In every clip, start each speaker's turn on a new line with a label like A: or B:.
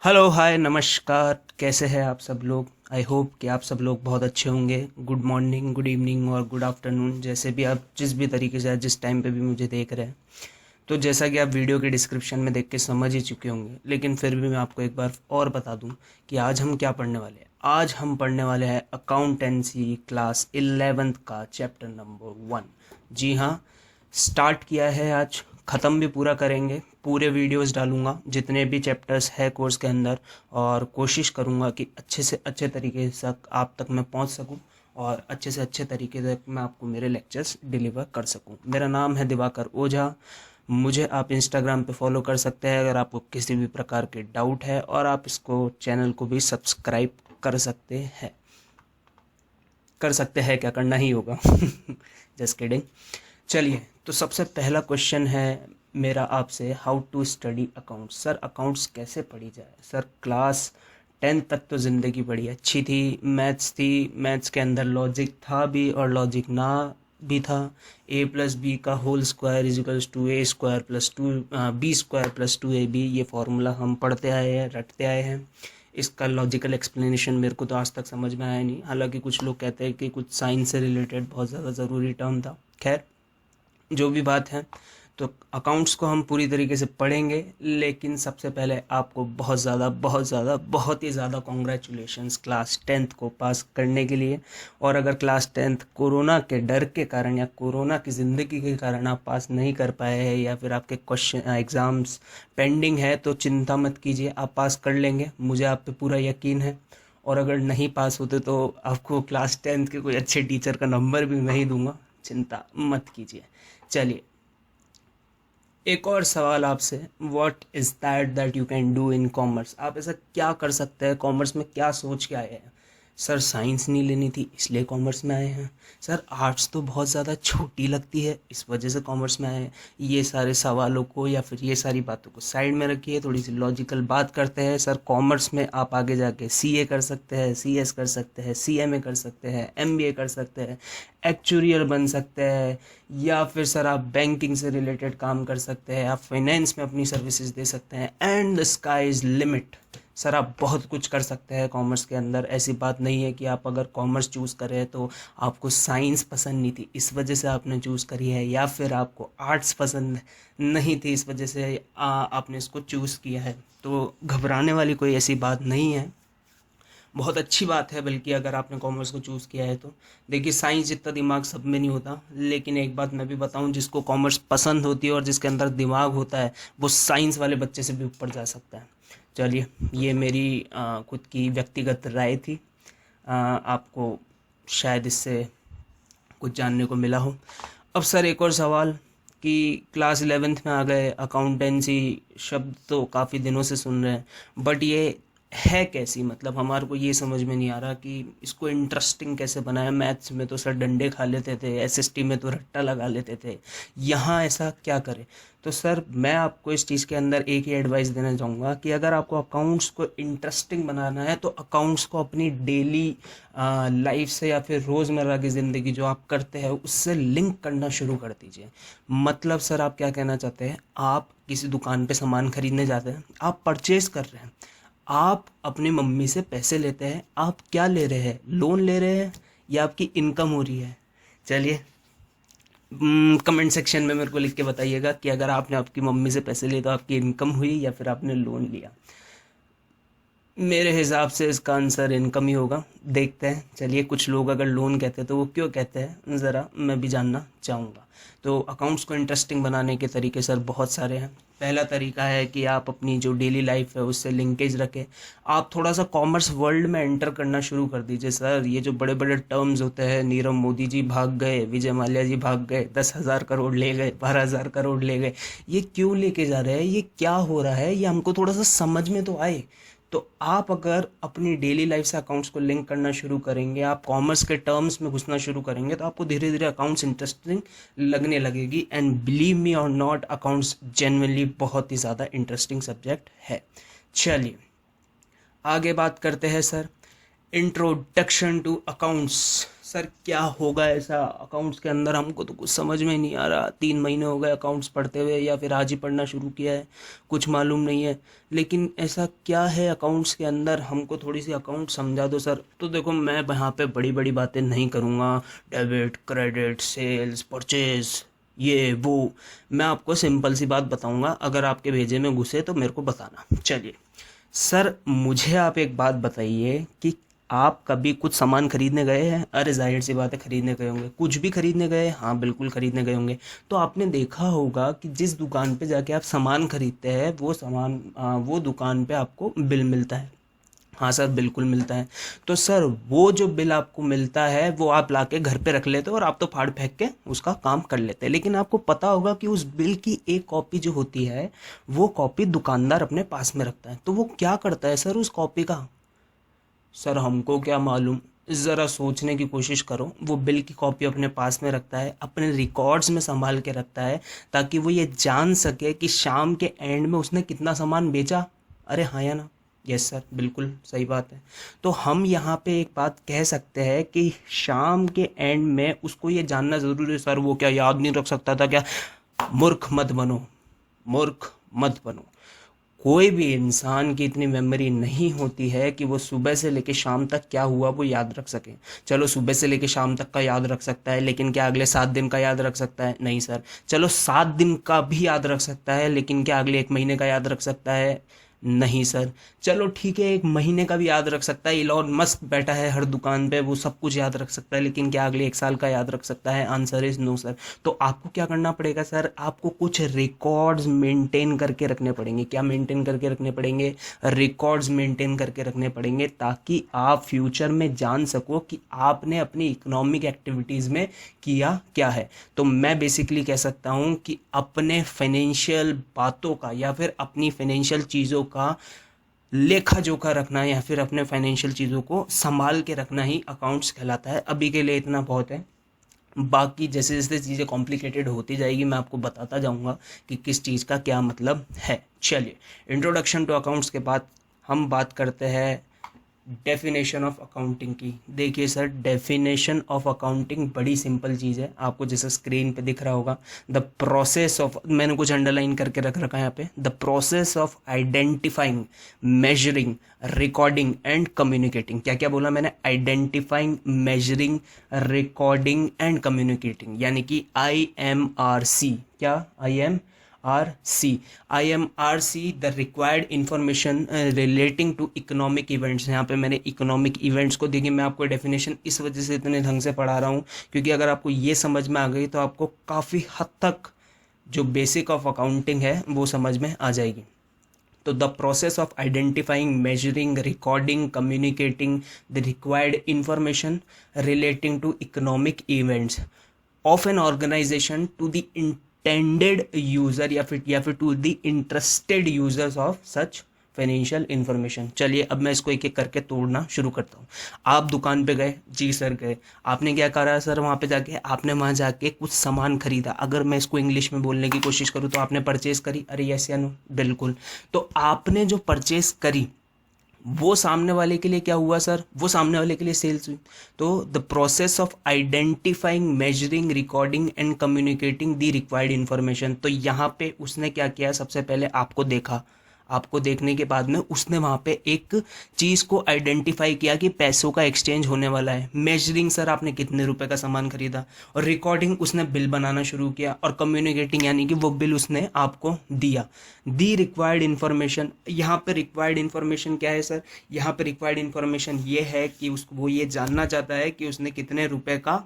A: Hello hi नमस्कार। कैसे हैं आप सब लोग। आई होप कि आप सब लोग बहुत अच्छे होंगे। गुड मॉर्निंग, गुड इवनिंग और गुड आफ्टरनून, जैसे भी आप जिस भी तरीके से जिस टाइम पे भी मुझे देख रहे हैं। तो जैसा कि आप वीडियो के डिस्क्रिप्शन में देख के समझ ही चुके होंगे, लेकिन फिर भी मैं आपको एक बार और बता दूं कि आज हम क्या पढ़ने वाले हैं। आज हम पढ़ने वाले हैं अकाउंटेंसी क्लास 11th का चैप्टर नंबर 1। जी हाँ, स्टार्ट किया है आज, ख़त्म भी पूरा करेंगे। पूरे वीडियोस डालूंगा जितने भी चैप्टर्स है कोर्स के अंदर, और कोशिश करूंगा कि अच्छे से अच्छे तरीके से आप तक मैं पहुंच सकूं और अच्छे से अच्छे तरीके से मैं आपको मेरे लेक्चर्स डिलीवर कर सकूं। मेरा नाम है दिवाकर ओझा। मुझे आप इंस्टाग्राम पे फॉलो कर सकते हैं अगर आपको किसी भी प्रकार के डाउट है, और आप इसको चैनल को भी सब्सक्राइब कर सकते हैं। क्या करना ही होगा। Just kidding. चलिए, तो सबसे पहला क्वेश्चन है मेरा आपसे, how to study accounts. Sir accounts कैसे पढ़ी जाए। सर क्लास 10 तक तो ज़िंदगी बड़ी अच्छी थी, मैथ्स थी, मैथ्स के अंदर लॉजिक था भी और लॉजिक ना भी था। ए प्लस बी का whole square equals to a square plus two b square plus 2ab, ये फॉर्मूला हम पढ़ते आए हैं, रटते आए हैं। इसका लॉजिकल एक्सप्लेनेशन मेरे को तो आज तक समझ में आया नहीं, हालांकि कुछ लोग कहते हैं कि कुछ साइंस से रिलेटेड बहुत ज़्यादा ज़रूरी टर्म था। खैर, जो भी बात है, तो अकाउंट्स को हम पूरी तरीके से पढ़ेंगे। लेकिन सबसे पहले आपको बहुत ही ज़्यादा कॉन्ग्रेचुलेशंस क्लास 10th को पास करने के लिए। और अगर क्लास 10th कोरोना के डर के कारण या कोरोना की ज़िंदगी के कारण आप पास नहीं कर पाए हैं, या फिर आपके क्वेश्चन एग्ज़ाम्स पेंडिंग है, तो चिंता मत कीजिए, आप पास कर लेंगे, मुझे आप पे पूरा यकीन है। और अगर नहीं पास होते तो आपको क्लास 10th के कोई अच्छे टीचर का नंबर भी मैं ही दूंगा, चिंता मत कीजिए। चलिए, एक और सवाल आपसे, what is that you can do in commerce. आप ऐसा क्या कर सकते हैं कॉमर्स में, क्या सोच के आए हैं। सर साइंस नहीं लेनी थी इसलिए कॉमर्स में आए हैं। सर आर्ट्स तो बहुत ज़्यादा छोटी लगती है इस वजह से कॉमर्स में आए हैं। ये सारे सवालों को या फिर ये सारी बातों को साइड में रखिए, थोड़ी सी लॉजिकल बात करते हैं। सर कॉमर्स में आप आगे जाके सीए कर सकते हैं, सीएस कर सकते हैं, सीएमए कर सकते हैं, एमबीए कर सकते हैं, एक्चुरियर बन सकते हैं, या फिर सर आप बैंकिंग से रिलेटेड काम कर सकते हैं, आप फाइनेंस में अपनी सर्विसेज दे सकते हैं। And the sky is limit. Sir आप बहुत कुछ कर सकते हैं कॉमर्स के अंदर। ऐसी बात नहीं है कि आप अगर कॉमर्स चूज़ करें तो आपको साइंस पसंद नहीं थी इस वजह से आपने चूज़ करी है, या फिर आपको आर्ट्स पसंद नहीं थी इस वजह से आपने इसको चूज़ किया है। तो घबराने वाली कोई ऐसी बात नहीं है, बहुत अच्छी बात है। बल्कि अगर आपने कॉमर्स को चूज़ किया है तो देखिए, साइंस जितना दिमाग सब में नहीं होता, लेकिन एक बात मैं भी बताऊं, जिसको कॉमर्स पसंद होती है और जिसके अंदर दिमाग होता है, वो साइंस वाले बच्चे से भी ऊपर जा सकता है। चलिए, ये मेरी खुद की व्यक्तिगत राय थी। आपको शायद इससे कुछ जानने को मिला हो। अब सर एक और सवाल, कि क्लास 11th में आ गए, अकाउंटेंसी शब्द तो काफ़ी दिनों से सुन रहे हैं, बट ये है कैसी, मतलब हमारे को ये समझ में नहीं आ रहा कि इसको इंटरेस्टिंग कैसे बनाया। मैथ्स में तो सर डंडे खा लेते थे, एसएसटी में तो रट्टा लगा लेते थे, यहाँ ऐसा क्या करें। तो सर मैं आपको इस चीज़ के अंदर एक ही एडवाइस देना चाहूँगा कि अगर आपको अकाउंट्स को इंटरेस्टिंग बनाना है तो अकाउंट्स को अपनी डेली लाइफ से या फिर रोज़मर्रा की ज़िंदगी जो आप करते हैं उससे लिंक करना शुरू कर दीजिए। मतलब सर आप क्या कहना चाहते हैं, आप किसी दुकान पे सामान खरीदने जाते हैं, आप परचेज कर रहे हैं, आप अपनी मम्मी से पैसे लेते हैं, आप क्या ले रहे हैं, लोन ले रहे हैं या आपकी इनकम हो रही है। चलिए, कमेंट सेक्शन में मेरे को लिख के बताइएगा कि अगर आपने आपकी मम्मी से पैसे लिए तो आपकी इनकम हुई या फिर आपने लोन लिया। मेरे हिसाब से इसका आंसर इनकम ही होगा, देखते हैं। चलिए, कुछ लोग अगर लोन कहते हैं तो वो क्यों कहते हैं, ज़रा मैं भी जानना चाहूँगा। तो अकाउंट्स को इंटरेस्टिंग बनाने के तरीके सर बहुत सारे हैं। पहला तरीका है कि आप अपनी जो डेली लाइफ है उससे लिंकेज रखें। आप थोड़ा सा कॉमर्स वर्ल्ड में एंटर करना शुरू कर दीजिए। सर ये जो बड़े बड़े टर्म्स होते हैं, नीरव मोदी जी भाग गए, विजय माल्या जी भाग गए, 10,000 करोड़ ले गए, 12,000 करोड़ ले गए, ये क्यों लेके जा रहे हैं, ये क्या हो रहा है, ये हमको थोड़ा सा समझ में तो आए। तो आप अगर अपनी डेली लाइफ से अकाउंट्स को लिंक करना शुरू करेंगे, आप कॉमर्स के टर्म्स में घुसना शुरू करेंगे, तो आपको धीरे धीरे अकाउंट्स इंटरेस्टिंग लगने लगेगी। एंड बिलीव मी और नॉट, अकाउंट्स जेन्युइनली बहुत ही ज़्यादा इंटरेस्टिंग सब्जेक्ट है। चलिए आगे बात करते हैं sir, introduction to accounts. Sir क्या होगा ऐसा अकाउंट्स के अंदर, हमको तो कुछ समझ में नहीं आ रहा। 3 महीने हो गए अकाउंट्स पढ़ते हुए, या फिर आज ही पढ़ना शुरू किया है, कुछ मालूम नहीं है। लेकिन ऐसा क्या है अकाउंट्स के अंदर, हमको थोड़ी सी अकाउंट समझा दो सर। तो देखो मैं यहाँ पे बड़ी बड़ी बातें नहीं करूँगा, डेबिट क्रेडिट सेल्स परचेज ये वो। मैं आपको सिंपल सी बात बताऊंगा, अगर आपके भेजे में घुसे तो मेरे को बताना। चलिए सर, मुझे आप एक बात बताइए कि आप कभी कुछ सामान खरीदने गए हैं? अरे जाहिर सी बात है खरीदने गए होंगे। कुछ भी खरीदने गए? हाँ बिल्कुल खरीदने गए होंगे। तो आपने देखा होगा कि जिस दुकान पे जाके आप सामान खरीदते हैं वो सामान वो दुकान पे आपको बिल मिलता है। हाँ सर बिल्कुल मिलता है। तो सर वो जो बिल आपको मिलता है वो आप लाके घर पे रख लेते हो और आप तो फाड़ फेंक के उसका काम कर लेते हैं। लेकिन आपको पता होगा कि उस बिल की एक कॉपी जो होती है वो कॉपी दुकानदार अपने पास में रखता है। तो वो क्या करता है सर उस कॉपी का? सर हमको क्या मालूम, ज़रा सोचने की कोशिश करो। वो बिल की कॉपी अपने पास में रखता है, अपने रिकॉर्ड्स में संभाल के रखता है, ताकि वो ये जान सके कि शाम के एंड में उसने कितना सामान बेचा। अरे हाँ या ना? यस सर बिल्कुल सही बात है। तो हम यहाँ पे एक बात कह सकते हैं कि शाम के एंड में उसको ये जानना ज़रूरी है। सर वो क्या याद नहीं रख सकता था क्या? मूर्ख मत बनो, मूर्ख मत बनो। कोई भी इंसान की इतनी मेमोरी नहीं होती है कि वो सुबह से लेके शाम तक क्या हुआ वो याद रख सके। चलो सुबह से लेके शाम तक का याद रख सकता है, लेकिन क्या अगले 7 दिन का याद रख सकता है? नहीं सर। चलो 7 दिन का भी याद रख सकता है, लेकिन क्या अगले 1 महीने का याद रख सकता है? नहीं सर। चलो ठीक है 1 महीने का भी याद रख सकता है, इलॉन मस्क बैठा है हर दुकान पे, वो सब कुछ याद रख सकता है, लेकिन क्या अगले 1 साल का याद रख सकता है? Answer is no sir. तो आपको क्या करना पड़ेगा सर? आपको कुछ रिकॉर्ड्स मेंटेन करके रखने पड़ेंगे। क्या मेंटेन करके रखने पड़ेंगे? रिकॉर्ड्स मेंटेन करके रखने पड़ेंगे, ताकि आप फ्यूचर में जान सको कि आपने अपनी इकोनॉमिक एक्टिविटीज़ में किया क्या है। तो मैं बेसिकली कह सकता हूँ कि अपने फाइनेंशियल बातों का या फिर अपनी फाइनेंशियल चीज़ों का लेखा जोखा रखना या फिर अपने फाइनेंशियल चीज़ों को संभाल के रखना ही अकाउंट्स कहलाता है। अभी के लिए इतना बहुत है, बाकी जैसे जैसे चीज़ें कॉम्प्लिकेटेड होती जाएगी मैं आपको बताता जाऊंगा कि किस चीज़ का क्या मतलब है। चलिए इंट्रोडक्शन टू अकाउंट्स के बाद हम बात करते हैं डेफिनेशन ऑफ अकाउंटिंग की। देखिए सर, डेफिनेशन ऑफ अकाउंटिंग बड़ी सिंपल चीज़ है, आपको जैसे स्क्रीन पे दिख रहा होगा। द प्रोसेस ऑफ, मैंने कुछ अंडरलाइन करके रख रखा है यहाँ पे, the process of identifying, measuring, recording and communicating. क्या क्या बोला मैंने? Identifying, measuring, recording and communicating, यानी कि IMRC। क्या? IMRC the required information relating to economic events. यहाँ पे मैंने इकोनॉमिक इवेंट्स को, देखिए मैं आपको डेफिनेशन इस वजह से इतने ढंग से पढ़ा रहा हूँ क्योंकि अगर आपको ये समझ में आ गई तो आपको काफ़ी हद तक जो बेसिक ऑफ अकाउंटिंग है वो समझ में आ जाएगी। तो the process of identifying, measuring, recording, communicating the required information relating to economic events of an organization to the intended user या फिर to the interested users of such financial information. चलिए अब मैं इसको एक एक करके तोड़ना शुरू करता हूँ। आप दुकान पे गए? जी सर गए। आपने क्या करा सर? वहाँ पे जाके आपने वहाँ जाके कुछ सामान खरीदा। अगर मैं इसको इंग्लिश में बोलने की कोशिश करूँ तो आपने परचेज करी। अरे यस या नो? बिल्कुल। तो आपने जो परचेज करी वो सामने वाले के लिए क्या हुआ सर? वो सामने वाले के लिए सेल्स हुई। तो the process of identifying, measuring, recording and communicating the required information. तो यहाँ पे उसने क्या किया? सबसे पहले आपको देखा, आपको देखने के बाद में उसने वहाँ पे एक चीज़ को आइडेंटिफाई किया कि पैसों का एक्सचेंज होने वाला है। मेजरिंग सर, आपने कितने रुपए का सामान खरीदा। और रिकॉर्डिंग, उसने बिल बनाना शुरू किया। और कम्युनिकेटिंग यानी कि वो बिल उसने आपको दिया। दी रिक्वायर्ड इन्फॉर्मेशन, यहाँ पे रिक्वायर्ड इन्फॉर्मेशन क्या है सर? यहाँ पे रिक्वायर्ड इन्फॉर्मेशन ये है कि उसको वो ये जानना चाहता है कि उसने कितने रुपए का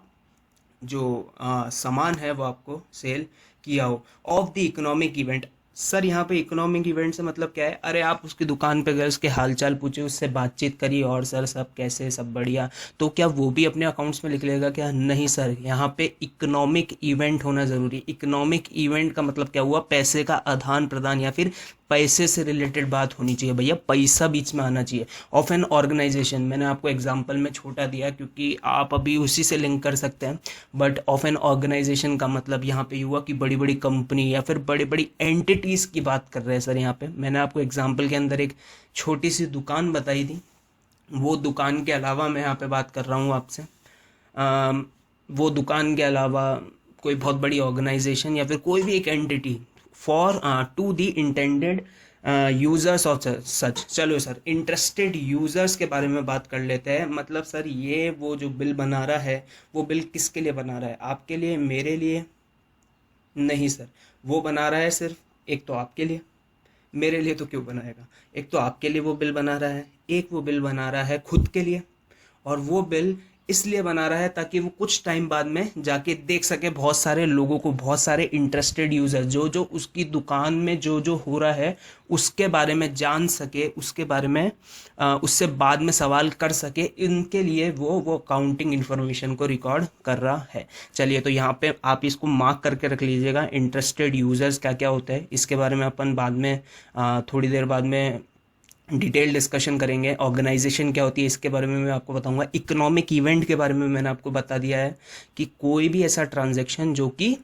A: जो सामान है वो आपको सेल किया हो। Of the economic event, sir यहाँ पे इकोनॉमिक इवेंट से मतलब क्या है? अरे आप उसकी दुकान पे गए, उसके हालचाल पूछे, उससे बातचीत करी, और सर सब कैसे, सब बढ़िया, तो क्या वो भी अपने अकाउंट्स में लिख लेगा क्या? नहीं सर, यहाँ पे इकोनॉमिक इवेंट होना ज़रूरी। इकोनॉमिक इवेंट का मतलब क्या हुआ? पैसे का आदान प्रदान या फिर पैसे से रिलेटेड बात होनी चाहिए भैया, पैसा बीच में आना चाहिए। ऑफ एन ऑर्गेनाइजेशन, मैंने आपको एग्जांपल में छोटा दिया क्योंकि आप अभी उसी से लिंक कर सकते हैं। बट ऑफ एन ऑर्गेनाइजेशन का मतलब यहाँ पे हुआ कि बड़ी बड़ी कंपनी या फिर बड़ी बड़ी एंटिटीज़ की बात कर रहे हैं सर। यहाँ पे मैंने आपको एग्जाम्पल के अंदर एक छोटी सी दुकान बताई थी, वो दुकान के अलावा मैं यहाँ पे बात कर रहा हूँ आपसे, अम, वो दुकान के अलावा कोई बहुत बड़ी ऑर्गेनाइजेशन या फिर कोई भी एक entity for to the intended users of such. चलो सर, इंटरेस्टेड यूजर्स के बारे में बात कर लेते हैं। मतलब सर ये वो जो बिल बना रहा है, वो बिल किसके लिए बना रहा है? आपके लिए, मेरे लिए? नहीं सर, वो बना रहा है सिर्फ एक तो आपके लिए। मेरे लिए तो क्यों बनाएगा? एक तो आपके लिए वो बिल बना रहा है, एक वो बिल बना रहा है खुद के लिए। और वो बिल इसलिए बना रहा है ताकि वो कुछ टाइम बाद में जाके देख सके बहुत सारे लोगों को, बहुत सारे इंटरेस्टेड यूजर जो जो उसकी दुकान में जो जो हो रहा है उसके बारे में जान सके, उसके बारे में उससे बाद में सवाल कर सके। इनके लिए वो अकाउंटिंग इन्फॉर्मेशन को रिकॉर्ड कर रहा है। चलिए, तो यहाँ पे आप इसको मार्क करके रख लीजिएगा, इंटरेस्टेड यूजर्स क्या क्या होते हैं। इसके बारे में अपन बाद में थोड़ी देर बाद में डिटेल डिस्कशन करेंगे। ऑर्गेनाइजेशन क्या होती है इसके बारे में मैं आपको बताऊंगा। इकोनॉमिक इवेंट के बारे में मैंने आपको बता दिया है कि कोई भी ऐसा ट्रांजैक्शन जो कि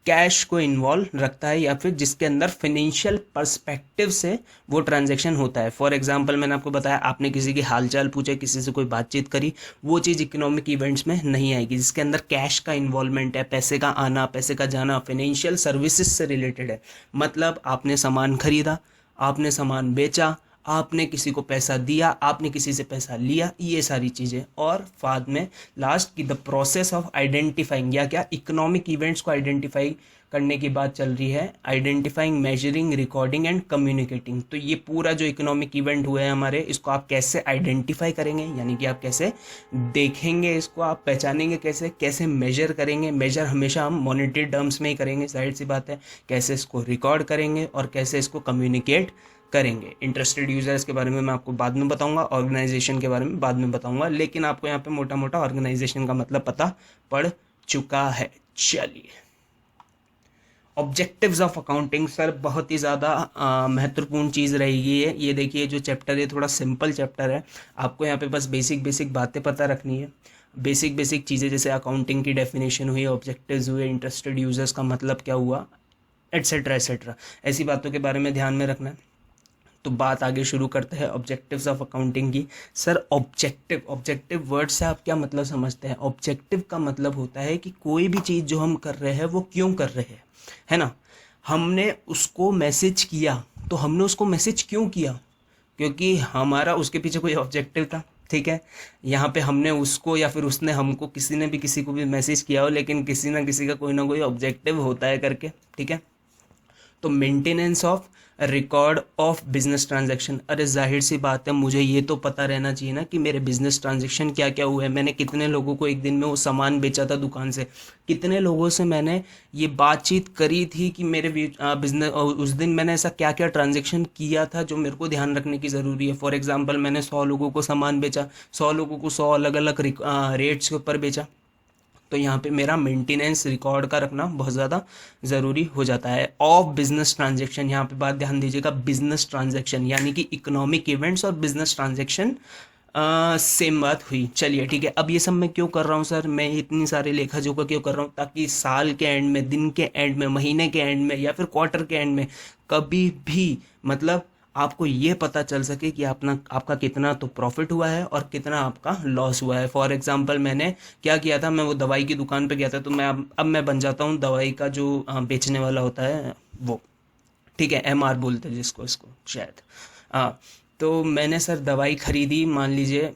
A: कैश को इन्वॉल्व रखता है या फिर जिसके अंदर फाइनेंशियल पर्सपेक्टिव से वो ट्रांजैक्शन होता है। फॉर एग्जांपल, मैंने आपको बताया, आपने किसी की हालचाल पूछे, किसी से कोई बातचीत करी, वो चीज़ इकोनॉमिक इवेंट्स में नहीं आएगी। जिसके अंदर कैश का इन्वॉल्वमेंट है, पैसे का आना, पैसे का जाना, फाइनेंशियल सर्विसेज से रिलेटेड है। मतलब आपने सामान खरीदा, आपने सामान बेचा, आपने किसी को पैसा दिया, आपने किसी से पैसा लिया, ये सारी चीज़ें। और बाद में लास्ट की द प्रोसेस ऑफ आइडेंटिफाइंग, या क्या इकोनॉमिक इवेंट्स को आइडेंटिफाई करने की बात चल रही है। Identifying, measuring, recording and communicating. तो ये पूरा जो इकोनॉमिक इवेंट हुए हैं हमारे, इसको आप कैसे आइडेंटिफाई करेंगे, यानी कि आप कैसे देखेंगे, इसको आप पहचानेंगे कैसे, कैसे मेजर करेंगे। मेजर हमेशा हम मॉनेटरी टर्म्स में ही करेंगे, जाहिर सी बात है। कैसे इसको रिकॉर्ड करेंगे और कैसे इसको कम्युनिकेट करेंगे। इंटरेस्टेड यूजर्स के बारे में मैं आपको बाद में बताऊंगा, ऑर्गेनाइजेशन के बारे में बाद में बताऊंगा, लेकिन आपको यहाँ पे मोटा मोटा ऑर्गेनाइजेशन का मतलब पता पड़ चुका है। चलिए, ऑब्जेक्टिव्स ऑफ अकाउंटिंग सर बहुत ही ज़्यादा महत्वपूर्ण चीज़ रहेगी है। ये देखिए, जो चैप्टर है थोड़ा सिंपल चैप्टर है। आपको यहाँ पे बस बेसिक बेसिक बातें पता रखनी है, बेसिक बेसिक चीज़ें, जैसे अकाउंटिंग की डेफिनेशन हुई, ऑब्जेक्टिव्स हुए, इंटरेस्टेड यूजर्स का मतलब क्या हुआ, एट्सेट्रा एट्सेट्रा, ऐसी बातों के बारे में ध्यान में रखना है। तो बात आगे शुरू करते हैं ऑब्जेक्टिव्स ऑफ अकाउंटिंग की। सर, ऑब्जेक्टिव, ऑब्जेक्टिव वर्ड से आप क्या मतलब समझते हैं? ऑब्जेक्टिव का मतलब होता है कि कोई भी चीज़ जो हम कर रहे हैं वो क्यों कर रहे हैं, है ना। हमने उसको मैसेज किया, तो हमने उसको मैसेज क्यों किया? क्योंकि हमारा उसके पीछे कोई ऑब्जेक्टिव था, ठीक है। यहाँ पे हमने उसको या फिर उसने हमको, किसी ने भी किसी को भी मैसेज किया हो, लेकिन किसी ना किसी का कोई ना कोई ऑब्जेक्टिव होता है करके, ठीक है। तो maintenance of record of business transaction, अरे जाहिर सी बात है, मुझे ये तो पता रहना चाहिए ना कि मेरे बिजनेस ट्रांजैक्शन क्या क्या हुए हैं। मैंने कितने लोगों को एक दिन में वो सामान बेचा था दुकान से, कितने लोगों से मैंने ये बातचीत करी थी कि मेरे बिजनेस, उस दिन मैंने ऐसा क्या क्या ट्रांजैक्शन किया था जो मेरे को ध्यान रखने की ज़रूरी है। फॉर एग्जाम्पल, मैंने 100 लोगों को सामान बेचा, 100 लोगों को 100 अलग अलग रेट्स के ऊपर बेचा, तो यहाँ पे मेरा मेंटेनेंस रिकॉर्ड का रखना बहुत ज़्यादा ज़रूरी हो जाता है। ऑफ बिजनेस ट्रांजैक्शन, यहाँ पे बात ध्यान दीजिएगा, बिजनेस ट्रांजैक्शन यानी कि इकोनॉमिक इवेंट्स और बिजनेस ट्रांजैक्शन सेम बात हुई। चलिए ठीक है, अब ये सब मैं क्यों कर रहा हूँ सर? मैं इतनी सारे लेखा जोखा क्यों कर रहा हूँ? ताकि साल के एंड में, दिन के एंड में, महीने के एंड में या फिर क्वार्टर के एंड में कभी भी, मतलब आपको ये पता चल सके कि आपका कितना तो प्रॉफिट हुआ है और कितना आपका लॉस हुआ है। फॉर एग्जांपल, मैंने क्या किया था, मैं वो दवाई की दुकान पे गया था, तो मैं अब मैं बन जाता हूँ दवाई का जो बेचने वाला होता है वो, ठीक है, एमआर बोलते हैं जिसको, इसको शायद। हाँ, तो मैंने सर दवाई खरीदी मान लीजिए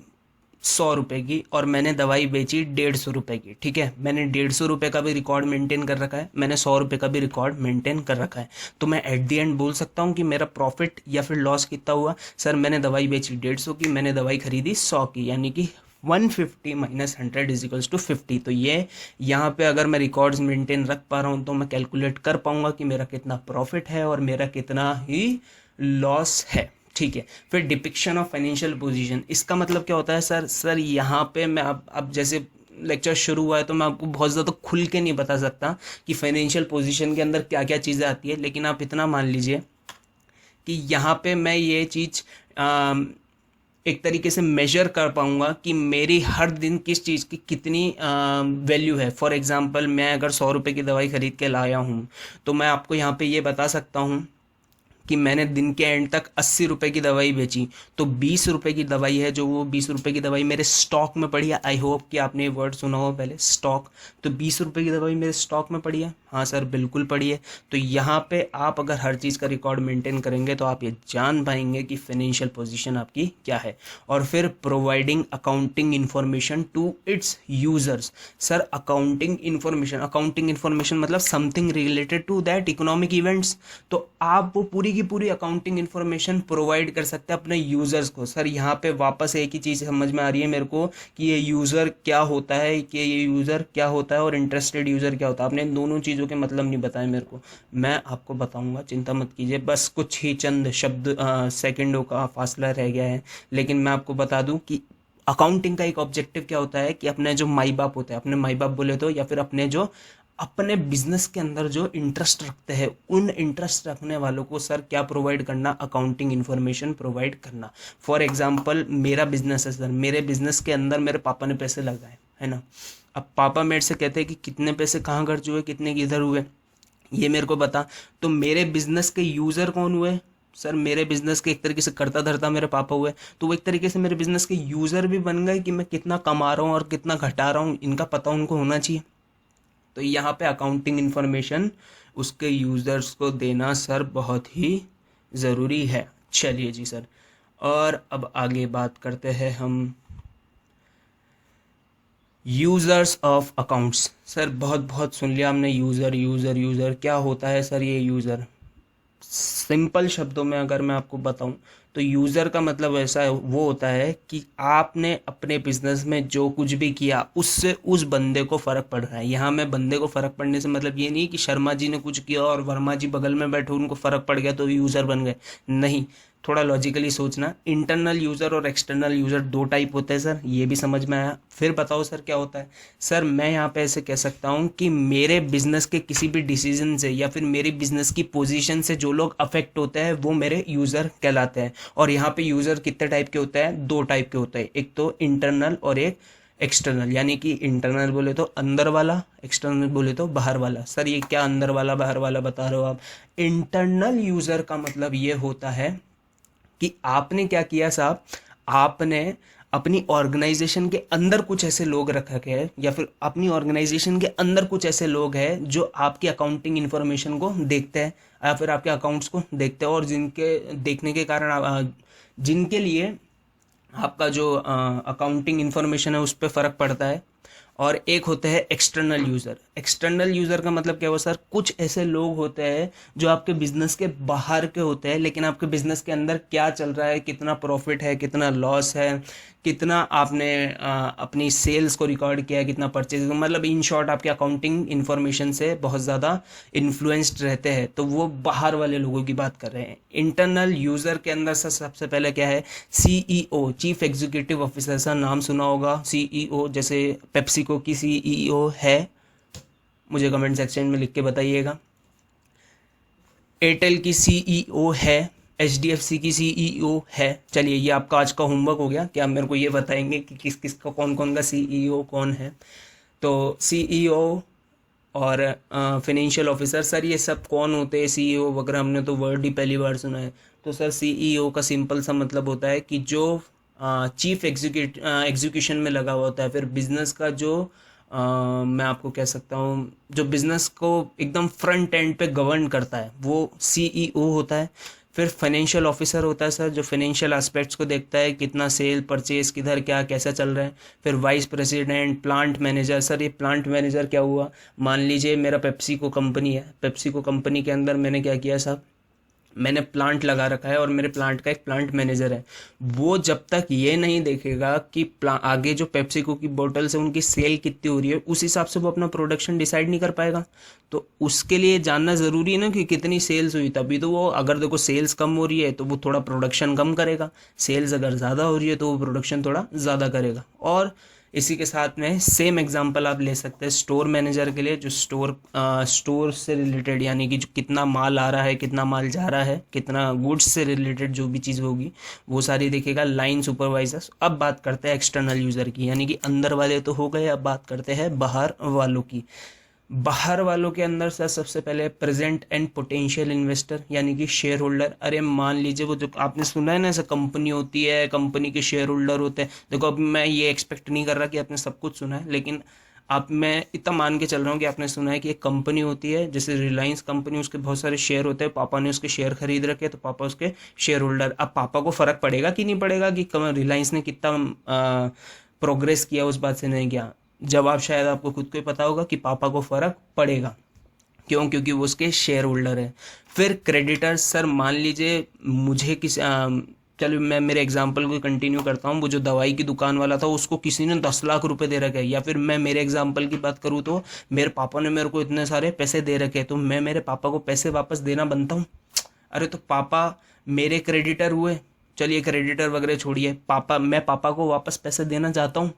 A: 100 रुपए की, और मैंने दवाई बेची 150 रुपए की, ठीक है। मैंने 150 रुपए का भी रिकॉर्ड मेंटेन कर रखा है, मैंने 100 रुपए का भी रिकॉर्ड मेंटेन कर रखा है। तो मैं एट दी एंड बोल सकता हूँ कि मेरा प्रॉफिट या फिर लॉस कितना हुआ। सर, मैंने दवाई बेची 150 की, मैंने दवाई खरीदी 100 की, यानी कि 150 माइनस 100 इज इक्वल्स टू 50। तो ये यहाँ पे अगर मैं रिकॉर्ड्स मेंटेन रख पा रहा हूँ तो मैं कैलकुलेट कर पाऊंगा कि मेरा कितना प्रॉफिट है और मेरा कितना ही लॉस है, ठीक है। फिर डिपिक्शन ऑफ फाइनेंशियल पोजीशन, इसका मतलब क्या होता है सर यहाँ पे मैं अब जैसे लेक्चर शुरू हुआ है तो मैं आपको बहुत ज़्यादा खुल के नहीं बता सकता कि फाइनेंशियल पोजीशन के अंदर क्या क्या चीज़ें आती है, लेकिन आप इतना मान लीजिए कि यहाँ पे मैं ये चीज़ एक तरीके से मेजर कर पाऊंगा कि मेरी हर दिन किस चीज़ की कितनी वैल्यू है। फॉर एग्जांपल, मैं अगर 100 रुपये की दवाई खरीद के लाया हूँ तो मैं आपको यहाँ पे ये बता सकता हूँ कि मैंने दिन के एंड तक 80 रुपए की दवाई बेची, तो 20 रुपए की दवाई है जो वो 20 रुपए की दवाई मेरे स्टॉक में पड़ी है। आई होप कि आपने ये वर्ड सुना हो पहले, स्टॉक। तो 20 रुपए की दवाई मेरे स्टॉक में पड़ी है। हाँ सर, बिल्कुल पड़ी है। तो यहाँ पे आप अगर हर चीज़ का रिकॉर्ड मेंटेन करेंगे तो आप ये जान पाएंगे कि फाइनेंशियल पोजीशन आपकी क्या है। और फिर providing accounting information to its users. Sir accounting information मतलब something related to that economic events. तो आप वो पूरी की पूरी अकाउंटिंग इन्फॉर्मेशन प्रोवाइड कर सकते हैं अपने यूजर्स को। सर यहाँ पे वापस एक ही चीज़ समझ में आ रही है मेरे को कि ये यूज़र क्या होता है, कि ये यूज़र क्या होता है और इंटरेस्टेड यूज़र क्या होता है। आपने इन दोनों चीज़ों के मतलब नहीं बताए मेरे को, मैं आपको बताऊंगा, चिंता मत कीजिए। बस कुछ ही चंद शब्द सेकंडों का फासला रह गया है, लेकिन मैं आपको बता दूं कि अकाउंटिंग का एक ऑब्जेक्टिव क्या होता है कि अपने जो माई बाप होते हैं, अपने माई बाप बोले तो, या फिर अपने जो अपने बिजनेस के अंदर जो इंटरेस्ट रखते हैं, उन इंटरेस्ट रखने वालों को सर क्या प्रोवाइड करना, अकाउंटिंग इन्फॉर्मेशन प्रोवाइड करना। फॉर एग्जांपल मेरा बिजनेस है सर, मेरे बिजनेस के अंदर मेरे पापा ने पैसे लगाए, है ना। अब पापा मेरे से कहते हैं कि कितने पैसे कहाँ खर्च हुए, कितने किधर हुए, ये मेरे को बता। तो मेरे बिजनेस के यूज़र कौन हुए सर? मेरे बिजनेस के एक तरीके से करता धरता मेरे पापा हुए। तो वो एक तरीके से मेरे बिजनेस के यूज़र भी बन गए कि मैं कितना कमा रहा हूँ और कितना घटा रहा हूँ, इनका पता उनको होना चाहिए। तो यहाँ पे अकाउंटिंग इन्फॉर्मेशन उसके यूज़र्स को देना सर बहुत ही ज़रूरी है। चलिए जी सर, और अब आगे बात करते हैं हम यूज़र्स ऑफ अकाउंट्स। सर बहुत बहुत सुन लिया हमने, यूज़र यूज़र यूज़र क्या होता है सर ये यूज़र? सिंपल शब्दों में अगर मैं आपको बताऊं तो यूज़र का मतलब ऐसा है, वो होता है कि आपने अपने बिजनेस में जो कुछ भी किया उससे उस बंदे को फ़र्क पड़ रहा है। यहाँ में बंदे को फ़र्क पड़ने से मतलब ये नहीं कि शर्मा जी ने कुछ किया और वर्मा जी बगल में बैठे उनको फ़र्क पड़ गया तो यूज़र बन गए, नहीं। थोड़ा लॉजिकली सोचना। इंटरनल यूज़र और एक्सटर्नल यूज़र दो टाइप होते हैं सर, ये भी समझ में आया। फिर बताओ सर क्या होता है? सर मैं यहाँ पे ऐसे कह सकता हूँ कि मेरे बिजनेस के किसी भी डिसीजन से या फिर मेरी बिजनेस की पोजीशन से जो लोग अफेक्ट होते हैं वो मेरे यूज़र कहलाते हैं। और यहाँ पे यूज़र कितने टाइप के होते हैं? दो टाइप के होते हैं, एक तो इंटरनल और एक एक्सटर्नल। यानी कि इंटरनल बोले तो अंदर वाला, एक्सटर्नल बोले तो बाहर वाला। सर ये क्या अंदर वाला बाहर वाला बता रहे हो आप? इंटरनल यूज़र का मतलब ये होता है कि आपने क्या किया साहब, आपने अपनी ऑर्गेनाइजेशन के अंदर कुछ ऐसे लोग रखे हैं या फिर अपनी ऑर्गेनाइजेशन के अंदर कुछ ऐसे लोग हैं जो आपकी अकाउंटिंग इन्फॉर्मेशन को देखते हैं या फिर आपके अकाउंट्स को देखते हैं, और जिनके देखने के कारण जिनके लिए आपका जो अकाउंटिंग इन्फॉर्मेशन है उस पर फ़र्क पड़ता है। और एक होते हैं एक्सटर्नल यूज़र। एक्सटर्नल यूज़र का मतलब क्या हुआ सर? कुछ ऐसे लोग होते हैं जो आपके बिजनेस के बाहर के होते हैं, लेकिन आपके बिजनेस के अंदर क्या चल रहा है, कितना प्रॉफिट है, कितना लॉस है, कितना आपने अपनी सेल्स को रिकॉर्ड किया है, कितना परचेज, मतलब इन शॉर्ट आपके अकाउंटिंग इन्फॉर्मेशन से बहुत ज़्यादा इन्फ्लुएंस्ड रहते हैं। तो वो बाहर वाले लोगों की बात कर रहे हैं। इंटरनल यूज़र के अंदर सर सबसे पहले क्या है? CEO, chief executive officer. Sir नाम सुना होगा सीईओ, जैसे पेप्सिको की सीईओ है, मुझे कमेंट सेक्शन में लिख के बताइएगा। एयरटेल की सीईओ है, एचडीएफसी की सीईओ है। चलिए ये आपका आज का होमवर्क हो गया कि आप मेरे को ये बताएंगे कि किस किस का कौन कौन का सीईओ कौन है। तो सीईओ और फाइनेंशियल ऑफिसर, सर ये सब कौन होते हैं? सीईओ वगैरह हमने तो वर्ड ही पहली बार सुना है। तो सर सीईओ का सिंपल सा मतलब होता है कि जो चीफ एग्जीक्यूशन में लगा हुआ होता है, फिर बिजनेस का जो मैं आपको कह सकता हूँ जो बिजनेस को एकदम फ्रंट एंड पे गवर्न करता है, वो सीईओ होता है। फिर फाइनेंशियल ऑफिसर होता है सर, जो फाइनेंशियल एस्पेक्ट्स को देखता है, कितना सेल परचेज किधर क्या कैसा चल रहा है। फिर vice president, plant manager. Sir ये प्लांट मैनेजर क्या हुआ? मान लीजिए मेरा पेप्सिको कंपनी है, पेप्सिको कंपनी के अंदर मैंने क्या किया साहब, मैंने प्लांट लगा रखा है और मेरे प्लांट का एक प्लांट मैनेजर है। वो जब तक ये नहीं देखेगा कि आगे जो पेप्सिको की बोतल से उनकी सेल कितनी हो रही है, उस हिसाब से वो अपना प्रोडक्शन डिसाइड नहीं कर पाएगा। तो उसके लिए जानना ज़रूरी है ना कि कितनी सेल्स हुई, तभी तो वो, अगर देखो सेल्स कम हो रही है तो वो थोड़ा प्रोडक्शन कम करेगा, सेल्स अगर ज़्यादा हो रही है तो वो प्रोडक्शन थोड़ा ज़्यादा करेगा। और इसी के साथ में सेम एग्जांपल आप ले सकते हैं स्टोर मैनेजर के लिए, जो स्टोर से रिलेटेड, यानी कि जो कितना माल आ रहा है, कितना माल जा रहा है, कितना गुड्स से रिलेटेड जो भी चीज़ होगी वो सारी देखेगा। Line supervisors. अब बात करते हैं एक्सटर्नल यूज़र की, यानी कि अंदर वाले तो हो गए, अब बात करते हैं बाहर वालों की। बाहर वालों के अंदर सर सबसे पहले प्रेजेंट एंड पोटेंशियल इन्वेस्टर यानी कि शेयर होल्डर। अरे मान लीजिए वो जो आपने सुना है ना, ऐसा कंपनी होती है, कंपनी के शेयर होल्डर होते हैं। देखो अब मैं ये एक्सपेक्ट नहीं कर रहा कि आपने सब कुछ सुना है, लेकिन आप, मैं इतना मान के चल रहा हूँ कि आपने सुना है कि एक कंपनी होती है जैसे रिलायंस कंपनी, उसके बहुत सारे शेयर होते हैं, पापा ने उसके शेयर खरीद रखे तो पापा उसके शेयर होल्डर। अब पापा को फर्क पड़ेगा कि नहीं पड़ेगा कि रिलायंस ने कितना प्रोग्रेस किया, उस बात से नहीं किया। जवाब शायद आपको खुद को ही पता होगा कि पापा को फर्क पड़ेगा। क्यों? क्योंकि वो उसके शेयर होल्डर है। फिर क्रेडिटर्स, सर मान लीजिए मुझे चलो मैं मेरे एग्जांपल को कंटिन्यू करता हूँ। वो जो दवाई की दुकान वाला था उसको किसी ने 10 लाख रुपए दे रखे हैं, या फिर मैं मेरे एग्जांपल की बात करूँ तो मेरे पापा ने मेरे को इतने सारे पैसे दे रखे हैं, तो मैं मेरे पापा को पैसे वापस देना बनता हूँ। अरे तो पापा मेरे क्रेडिटर हुए। चलिए क्रेडिटर वगैरह छोड़िए, पापा, मैं पापा को वापस पैसे देना चाहता हूँ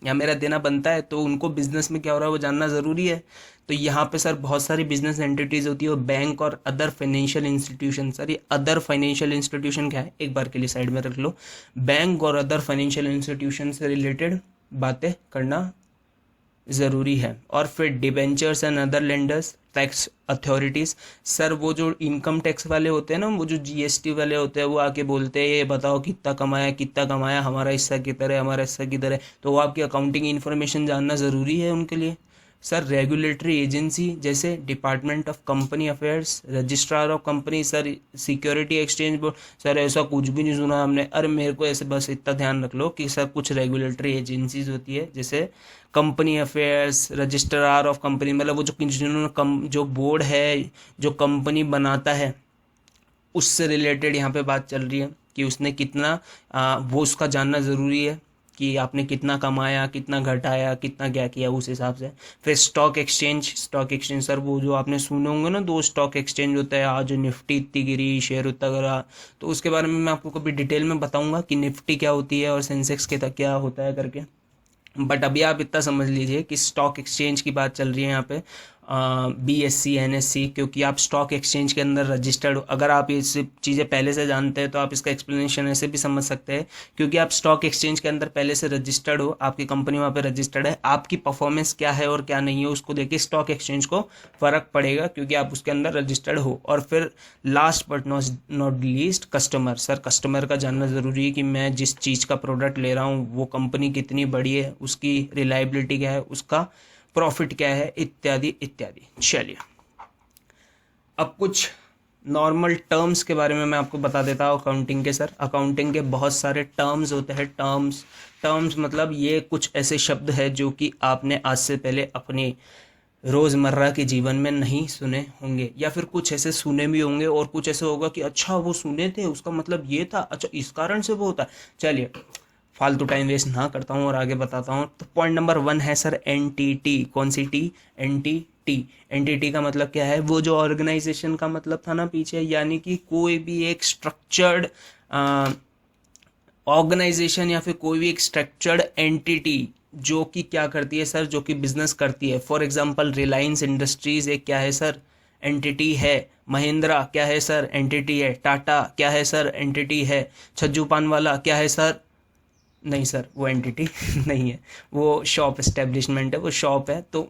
A: या मेरा देना बनता है, तो उनको बिजनेस में क्या हो रहा है वो जानना ज़रूरी है। तो यहाँ पे सर बहुत सारी बिजनेस एंटिटीज़ होती है, और बैंक और अदर फाइनेंशियल इंस्टीट्यूशन। सर ये अदर फाइनेंशियल इंस्टीट्यूशन क्या है, एक बार के लिए साइड में रख लो। बैंक और अदर फाइनेंशियल इंस्टीट्यूशन से रिलेटेड बातें करना ज़रूरी है। और फिर debentures and other lenders, tax authorities. Sir वो जो इनकम टैक्स वाले होते हैं ना, वो जो जीएसटी वाले होते हैं, वो आके बोलते हैं ये बताओ कितना कमाया, हमारा हिस्सा किधर है, हमारा हिस्सा किधर है। तो वो आपकी अकाउंटिंग इन्फॉर्मेशन जानना ज़रूरी है उनके लिए। सर रेगुलेटरी एजेंसी जैसे department of company affairs, registrar of company, sir security exchange board. Sir ऐसा कुछ भी नहीं सुना हमने। अरे मेरे को ऐसे बस इतना ध्यान रख लो कि सर कुछ रेगुलेटरी एजेंसीज होती है जैसे company affairs, registrar of company, मतलब वो जो जिन्होंने जो बोर्ड है जो कंपनी बनाता है उससे रिलेटेड यहाँ पे बात चल रही है कि उसने कितना वो उसका जानना ज़रूरी है कि आपने कितना कमाया, कितना घटाया, कितना क्या किया, उस हिसाब से। फिर स्टॉक एक्सचेंज सर वो जो आपने सुने होंगे ना, 2 स्टॉक एक्सचेंज होता है, आज निफ्टी इतनी गिरी, शेयर उतना गिरा। तो उसके बारे में मैं आपको कभी डिटेल में बताऊंगा कि निफ्टी क्या होती है और सेंसेक्स के तक क्या होता है करके। बट अभी आप इतना समझ लीजिए कि स्टॉक एक्सचेंज की बात चल रही है यहाँ पे, BSE NSE, क्योंकि आप स्टॉक एक्सचेंज के अंदर रजिस्टर्ड हो। अगर आप ये सब चीज़ें पहले से जानते हैं तो आप इसका एक्सप्लेनेशन ऐसे भी समझ सकते हैं, क्योंकि आप स्टॉक एक्सचेंज के अंदर पहले से रजिस्टर्ड हो, आपकी कंपनी वहाँ पे रजिस्टर्ड है, आपकी परफॉर्मेंस क्या है और क्या नहीं है उसको देखिए स्टॉक एक्सचेंज को फ़र्क पड़ेगा, क्योंकि आप उसके अंदर रजिस्टर्ड हो। और फिर last but not least customer. Sir customer का जानना ज़रूरी है कि मैं जिस चीज़ का प्रोडक्ट ले रहा हूँ वो कंपनी कितनी बड़ी है, उसकी रिलायबिलिटी क्या है, उसका प्रॉफिट क्या है, इत्यादि इत्यादि। चलिए अब कुछ नॉर्मल टर्म्स के बारे में मैं आपको बता देता हूँ अकाउंटिंग के। सर अकाउंटिंग के बहुत सारे टर्म्स होते हैं। टर्म्स मतलब ये कुछ ऐसे शब्द है जो कि आपने आज से पहले अपने रोज़मर्रा के जीवन में नहीं सुने होंगे, या फिर कुछ ऐसे सुने भी होंगे और कुछ ऐसे होगा कि अच्छा वो सुने थे उसका मतलब ये था, अच्छा इस कारण से वो होता है। चलिए फालतू टाइम वेस्ट ना करता हूँ और आगे बताता हूँ। तो पॉइंट नंबर 1 है सर एंटिटी। कौन सी टी? एंटिटी। एंटिटी का मतलब क्या है? वो जो ऑर्गेनाइजेशन का मतलब था ना पीछे, यानी कि कोई भी एक स्ट्रक्चर्ड ऑर्गेनाइजेशन या फिर कोई भी एक स्ट्रक्चर्ड एंटिटी जो कि क्या करती है सर, जो कि बिजनेस करती है। फॉर एग्जांपल रिलायंस इंडस्ट्रीज एक क्या है सर? एंटिटी है। महिंद्रा क्या है सर? एंटिटी है। टाटा क्या है सर? एंटिटी है। छज्जू पानवाला क्या है सर? नहीं सर वो एंटिटी नहीं है, वो शॉप एस्टेब्लिशमेंट है, वो शॉप है, तो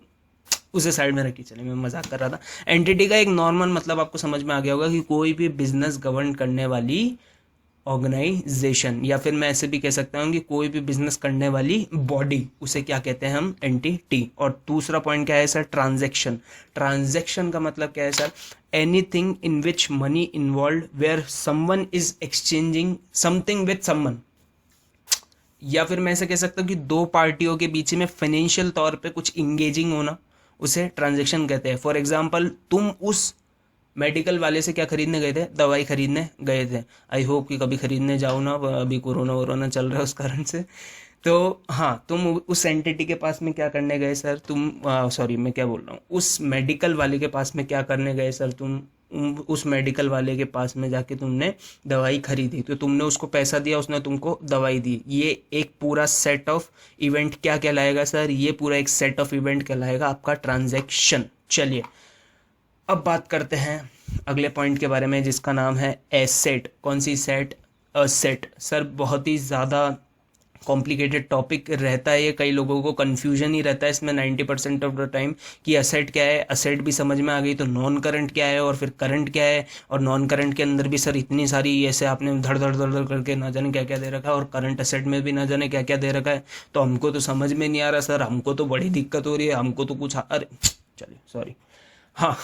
A: उसे साइड में रखिए। चलिए मैं मजाक कर रहा था। एंटिटी का एक नॉर्मल मतलब आपको समझ में आ गया होगा कि कोई भी बिजनेस गवर्न करने वाली ऑर्गेनाइजेशन, या फिर मैं ऐसे भी कह सकता हूँ कि कोई भी बिजनेस करने वाली बॉडी, उसे क्या कहते हैं हम? एंटिटी। और दूसरा पॉइंट क्या है सर? ट्रांजैक्शन। ट्रांजैक्शन का मतलब क्या है sir? Anything in which money involve where someone is exchanging something with someone, या फिर मैं ऐसे कह सकता हूँ कि दो पार्टियों के बीच में फाइनेंशियल तौर पे कुछ इंगेजिंग होना, उसे ट्रांजैक्शन कहते हैं। फॉर एग्जांपल तुम उस मेडिकल वाले से क्या खरीदने गए थे? दवाई खरीदने गए थे। आई होप कि कभी खरीदने जाओ ना, अभी कोरोना वोरोना चल रहा है उस कारण से। तो हाँ, तुम उस एंटिटी के पास में क्या करने गए सर? तुम सॉरी मैं क्या बोल रहा हूँ, उस मेडिकल वाले के पास में क्या करने गए सर? तुम उस मेडिकल वाले के पास में जाके तुमने दवाई खरीदी, तो तुमने उसको पैसा दिया, उसने तुमको दवाई दी। ये एक पूरा सेट ऑफ इवेंट क्या कहलाएगा सर? ये पूरा एक सेट ऑफ इवेंट कहलाएगा आपका ट्रांजैक्शन। चलिए अब बात करते हैं अगले पॉइंट के बारे में जिसका नाम है एसेट। कौन सी सेट? असेट। सर बहुत ही ज़्यादा कॉम्प्लिकेटेड टॉपिक रहता है, ये कई लोगों को कन्फ्यूजन ही रहता है इसमें 90% ऑफ द टाइम कि असेट क्या है, असेट भी समझ में आ गई तो नॉन करंट क्या है और फिर करंट क्या है, और नॉन करंट के अंदर भी सर इतनी सारी ऐसे आपने धड़ धड़ धड़ धड़ करके ना जाने क्या क्या दे रखा है, और करंट असेट में भी ना जाने क्या क्या दे रखा है, तो हमको तो समझ में नहीं आ रहा सर, हमको तो बड़ी दिक्कत हो रही है, हमको तो कुछ अरे चलिए सॉरी। हाँ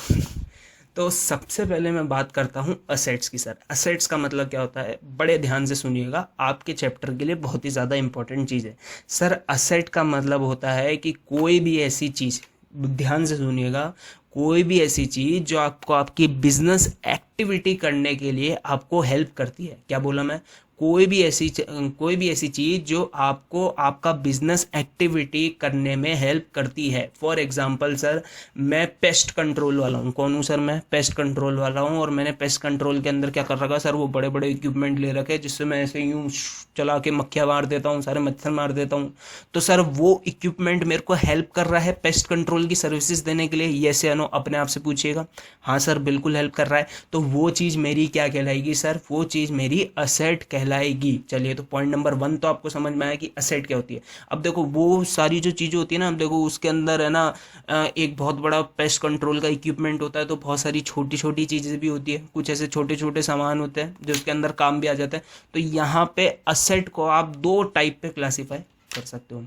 A: तो सबसे पहले मैं बात करता हूँ असेट्स की। सर असेट्स का मतलब क्या होता है, बड़े ध्यान से सुनिएगा, आपके चैप्टर के लिए बहुत ही ज़्यादा इंपॉर्टेंट चीज़ है। सर असेट का मतलब होता है कि कोई भी ऐसी चीज़, ध्यान से सुनिएगा, कोई भी ऐसी चीज़ जो आपको आपकी बिजनेस एक्टिविटी करने के लिए आपको हेल्प करती है। क्या बोला मैं? कोई भी ऐसी चीज़ जो आपको आपका बिजनेस एक्टिविटी करने में हेल्प करती है। फॉर एग्जांपल सर मैं पेस्ट कंट्रोल वाला हूँ। कौन हूँ सर? मैं पेस्ट कंट्रोल वाला हूँ, और मैंने पेस्ट कंट्रोल के अंदर क्या कर रखा है सर, वो बड़े बड़े इक्विपमेंट ले रखे हैं जिससे मैं ऐसे यूँ चला के मक्खियाँ मार देता हूँ, सारे मच्छर मार देता हूँ। तो सर वो इक्विपमेंट मेरे को हेल्प कर रहा है पेस्ट कंट्रोल की सर्विसेज देने के लिए, यस या नो अपने आप से पूछिएगा। हाँ सर बिल्कुल हेल्प कर रहा है। तो वो चीज़ मेरी क्या कहलाएगी सर? वो चीज़ मेरी असेट कहलाएगी। चलिए तो पॉइंट नंबर 1 तो आपको समझ में आया कि असेट क्या होती है। अब देखो वो सारी जो चीज़ें होती है ना, अब देखो उसके अंदर है ना एक बहुत बड़ा पेस्ट कंट्रोल का इक्विपमेंट होता है, तो बहुत सारी छोटी छोटी चीज़ें भी होती है, कुछ ऐसे छोटे छोटे सामान होते हैं जो उसके अंदर काम भी आ जाता है। तो यहाँ पे असेट को आप 2 टाइप पे क्लासीफाई कर सकते हो।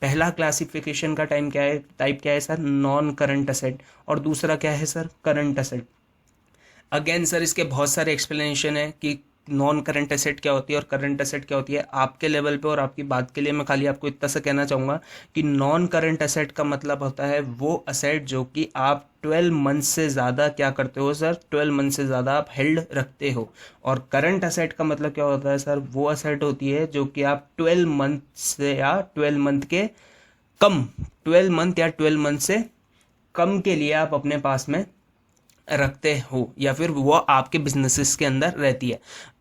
A: पहला क्लासिफिकेशन का टाइप क्या है सर? Non current asset. और दूसरा क्या है sir? Current asset. Again sir इसके बहुत सारे एक्सप्लेनेशन है कि नॉन करंट एसेट क्या होती है और करंट एसेट क्या होती है। आपके लेवल पे और आपकी बात के लिए मैं खाली आपको इतना सा कहना चाहूँगा कि नॉन करंट एसेट का मतलब होता है वो असेट जो कि आप 12 मंथ से ज़्यादा क्या करते हो सर? 12 मंथ से ज़्यादा आप हेल्ड रखते हो। और करंट असेट का मतलब क्या होता है सर? वो असेट होती है जो कि आप 12 मंथ से या 12 मंथ के कम, 12 मंथ या 12 मंथ से कम के लिए आप अपने पास में रखते हो, या फिर वो आपके बिजनेसेस के अंदर रहती है।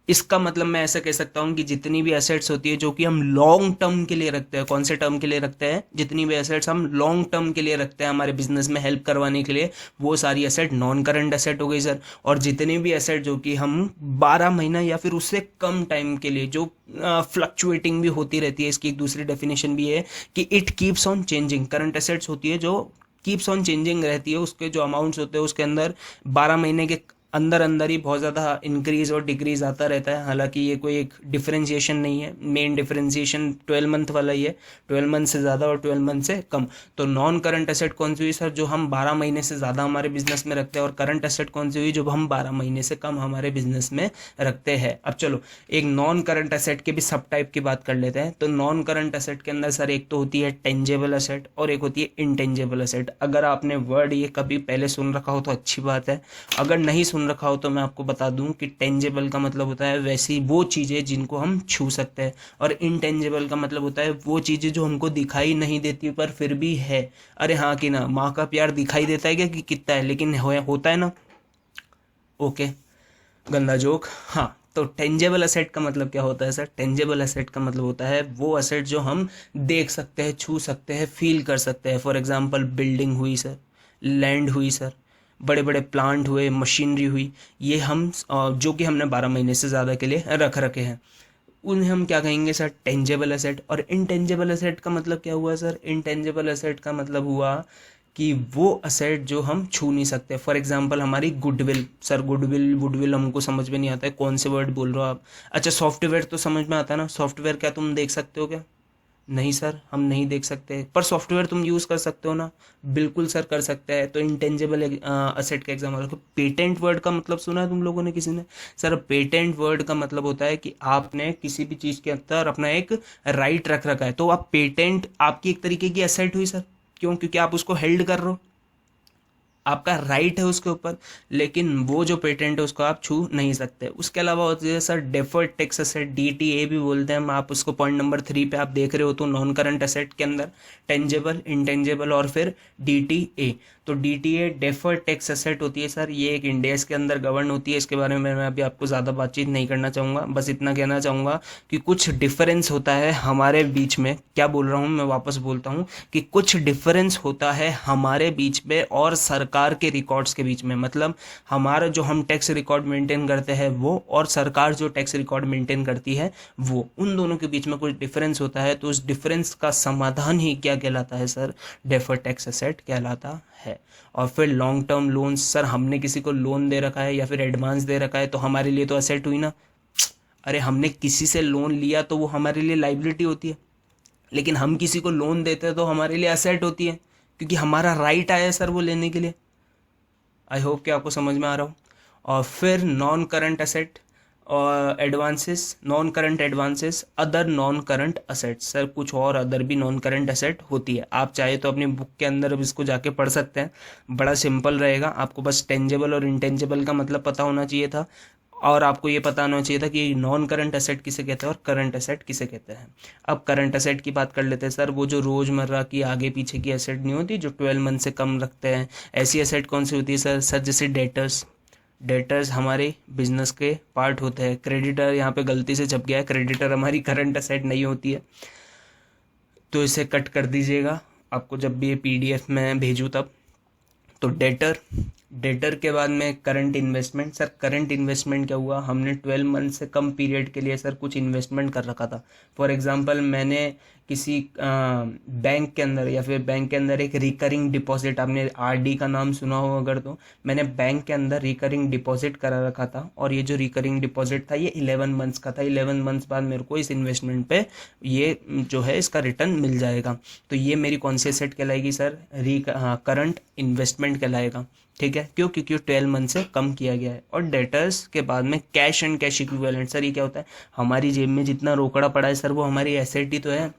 A: इसका मतलब मैं ऐसा कह सकता हूँ कि जितनी भी एसेट्स होती है जो कि हम लॉन्ग टर्म के लिए रखते हैं, कौन से टर्म के लिए रखते हैं? जितनी भी एसेट्स हम लॉन्ग टर्म के लिए रखते हैं हमारे बिजनेस में हेल्प करवाने के लिए, वो सारी एसेट नॉन करंट एसेट हो गई सर। और जितनी भी एसेट जो कि हम 12 महीना या फिर उससे कम टाइम के लिए, जो फ्लक्चुएटिंग भी होती रहती है, इसकी एक दूसरी डेफिनेशन भी है कि it keeps on changing. Current assets होती है जो कीप्स ऑन चेंजिंग रहती है, उसके जो अमाउंट्स होते हैं उसके अंदर 12 महीने के अंदर अंदर ही बहुत ज़्यादा इंक्रीज और डिक्रीज आता रहता है। हालांकि ये कोई एक डिफरेंशिएशन नहीं है, मेन डिफरेंशिएशन 12 मंथ वाला ही है, 12 मंथ से ज़्यादा और 12 मंथ से कम। तो नॉन करंट एसेट कौन सी हुई सर? जो हम 12 महीने से ज़्यादा हमारे बिजनेस में रखते हैं। और करंट एसेट कौन सी हुई? जो हम 12 महीने से कम हमारे बिजनेस में रखते हैं। अब चलो एक नॉन करंट एसेट के भी सब टाइप की बात कर लेते हैं। तो नॉन करंट एसेट के अंदर सर एक तो होती है टेंजेबल एसेट और एक होती है इनटेंजेबल एसेट। अगर आपने वर्ड ये कभी पहले सुन रखा हो तो अच्छी बात है, अगर नहीं सुन रखा हो तो मैं आपको बता दूं कि टेंजेबल का मतलब होता है वैसी वो चीज़ें जिनको हम छू सकते हैं, और इनटेंजेबल का मतलब होता है वो चीज़ें जो हमको दिखाई नहीं देती पर फिर भी है। अरे हाँ कि ना, माँ का प्यार दिखाई देता है क्या कि कितना है, लेकिन होता है ना। ओके, गंदा जोक। हाँ तो टेंजेबल असेट का मतलब क्या होता है सर? टेंजेबल असेट का मतलब होता है वो असेट जो हम देख सकते हैं, छू सकते हैं, फील कर सकते हैं। फॉर एग्जांपल बिल्डिंग हुई सर, लैंड हुई सर, बड़े बड़े प्लांट हुए, मशीनरी हुई, ये हम जो कि हमने 12 महीने से ज़्यादा के लिए रख रखे हैं, उन्हें हम क्या कहेंगे सर? Tangible asset. और इनटेंजेबल एसेट का मतलब क्या हुआ सर? इनटेंजेबल एसेट का मतलब हुआ कि वो असेट जो हम छू नहीं सकते। फॉर एग्जांपल हमारी गुडविल सर, गुडविल वुडविल हमको समझ में नहीं आता है, कौन से वर्ड बोल रहे हो आप? अच्छा सॉफ्टवेयर तो समझ में आता है ना? सॉफ्टवेयर क्या तुम देख सकते हो क्या? नहीं सर हम नहीं देख सकते, पर सॉफ्टवेयर तुम यूज़ कर सकते हो ना? बिल्कुल सर कर सकते हैं। तो इंटेंजिबल असेट का एग्जाम्पल, पेटेंट वर्ड का मतलब सुना है तुम लोगों ने किसी ने? सर पेटेंट वर्ड का मतलब होता है कि आपने किसी भी चीज़ के अंदर अपना एक राइट रख रखा है, तो आप पेटेंट आपकी एक तरीके की असेट हुई सर। क्यों? क्योंकि आप उसको हेल्ड कर रहे हो, आपका राइट है उसके ऊपर, लेकिन वो जो पेटेंट है उसको आप छू नहीं सकते। उसके अलावा होती है sir deferred tax asset, DTA भी बोलते हैं हम। आप उसको पॉइंट नंबर 3 पे आप देख रहे हो तो नॉन करंट एसेट के अंदर टेंजेबल, इंटेंजेबल और फिर DTA। तो डीटीए डेफर्ड टैक्स एसेट होती है सर, ये एक इंडेस के अंदर गवर्न होती है। इसके बारे में मैं अभी आपको ज़्यादा बातचीत नहीं करना चाहूँगा, बस इतना कहना चाहूँगा कि कुछ डिफरेंस होता है हमारे बीच में। क्या बोल रहा हूँ मैं, वापस बोलता हूँ कि कुछ डिफरेंस होता है हमारे बीच में और सरकार के रिकॉर्ड्स के बीच में। मतलब हमारा जो हम टैक्स रिकॉर्ड मेंटेन करते हैं वो, और सरकार जो टैक्स रिकॉर्ड मेंटेन करती है वो, उन दोनों के बीच में कुछ डिफरेंस होता है। तो उस डिफरेंस का समाधान ही क्या कहलाता है सर, डेफर्ड टैक्स एसेट कहलाता है। और फिर लॉन्ग टर्म लोन्स, सर हमने किसी को लोन दे रखा है या फिर एडवांस दे रखा है तो हमारे लिए तो एसेट हुई ना। अरे हमने किसी से लोन लिया तो वो हमारे लिए लाइबिलिटी होती है, लेकिन हम किसी को लोन देते हैं तो हमारे लिए एसेट होती है, क्योंकि हमारा राइट आया है सर वो लेने के लिए। आई होप कि आपको समझ में आ रहा हो। और फिर नॉन करंट एसेट और advances, non current advances, other non current assets. Sir कुछ और अदर भी नॉन करंट एसेट होती है, आप चाहे तो अपनी बुक के अंदर अब इसको जाके पढ़ सकते हैं, बड़ा सिंपल रहेगा। आपको बस टेंजेबल और इंटेंजेबल का मतलब पता होना चाहिए था, और आपको ये पता होना चाहिए था कि नॉन करंट एसेट किसे कहते हैं और करंट एसेट किसे कहते हैं। अब करंट एसेट की बात कर लेते हैं सर, वो जो रोज़मर्रा की आगे पीछे की एसेट नहीं होती जो 12 मंथ से कम रखते हैं, ऐसी एसेट कौन सी होती है सर? सर जैसे डेटर्स, डेटर्स हमारे बिजनेस के पार्ट होते हैं। क्रेडिटर यहाँ पे गलती से छप गया है, क्रेडिटर हमारी करंट एसेट नहीं होती है, तो इसे कट कर दीजिएगा आपको जब भी ये पीडीएफ में भेजूँ तब। तो डेटर, डेटर के बाद में current investment. Sir current investment क्या हुआ, हमने 12 मंथ से कम पीरियड के लिए सर कुछ इन्वेस्टमेंट कर रखा था। फॉर एग्जांपल मैंने किसी बैंक के अंदर या फिर बैंक के अंदर एक रिकरिंग डिपॉजिट, आपने आरडी का नाम सुना हो अगर, तो मैंने बैंक के अंदर रिकरिंग डिपॉजिट करा रखा था, और ये जो रिकरिंग डिपॉजिट था ये 11 मंथ्स का था। 11 मंथ्स बाद मेरे को इस इन्वेस्टमेंट पे ये जो है इसका रिटर्न मिल जाएगा। तो ये मेरी कौन सी एसेट कहलाएगी सर? करंट इन्वेस्टमेंट कहलाएगा। ठीक है, क्यों? क्योंकि 12 मंथ से कम किया गया है। और डेटर्स के बाद में cash and cash equivalent. Sir ये क्या होता है? हमारी जेब में जितना रोकड़ा पड़ा है सर वो हमारी एसेट ही तो है,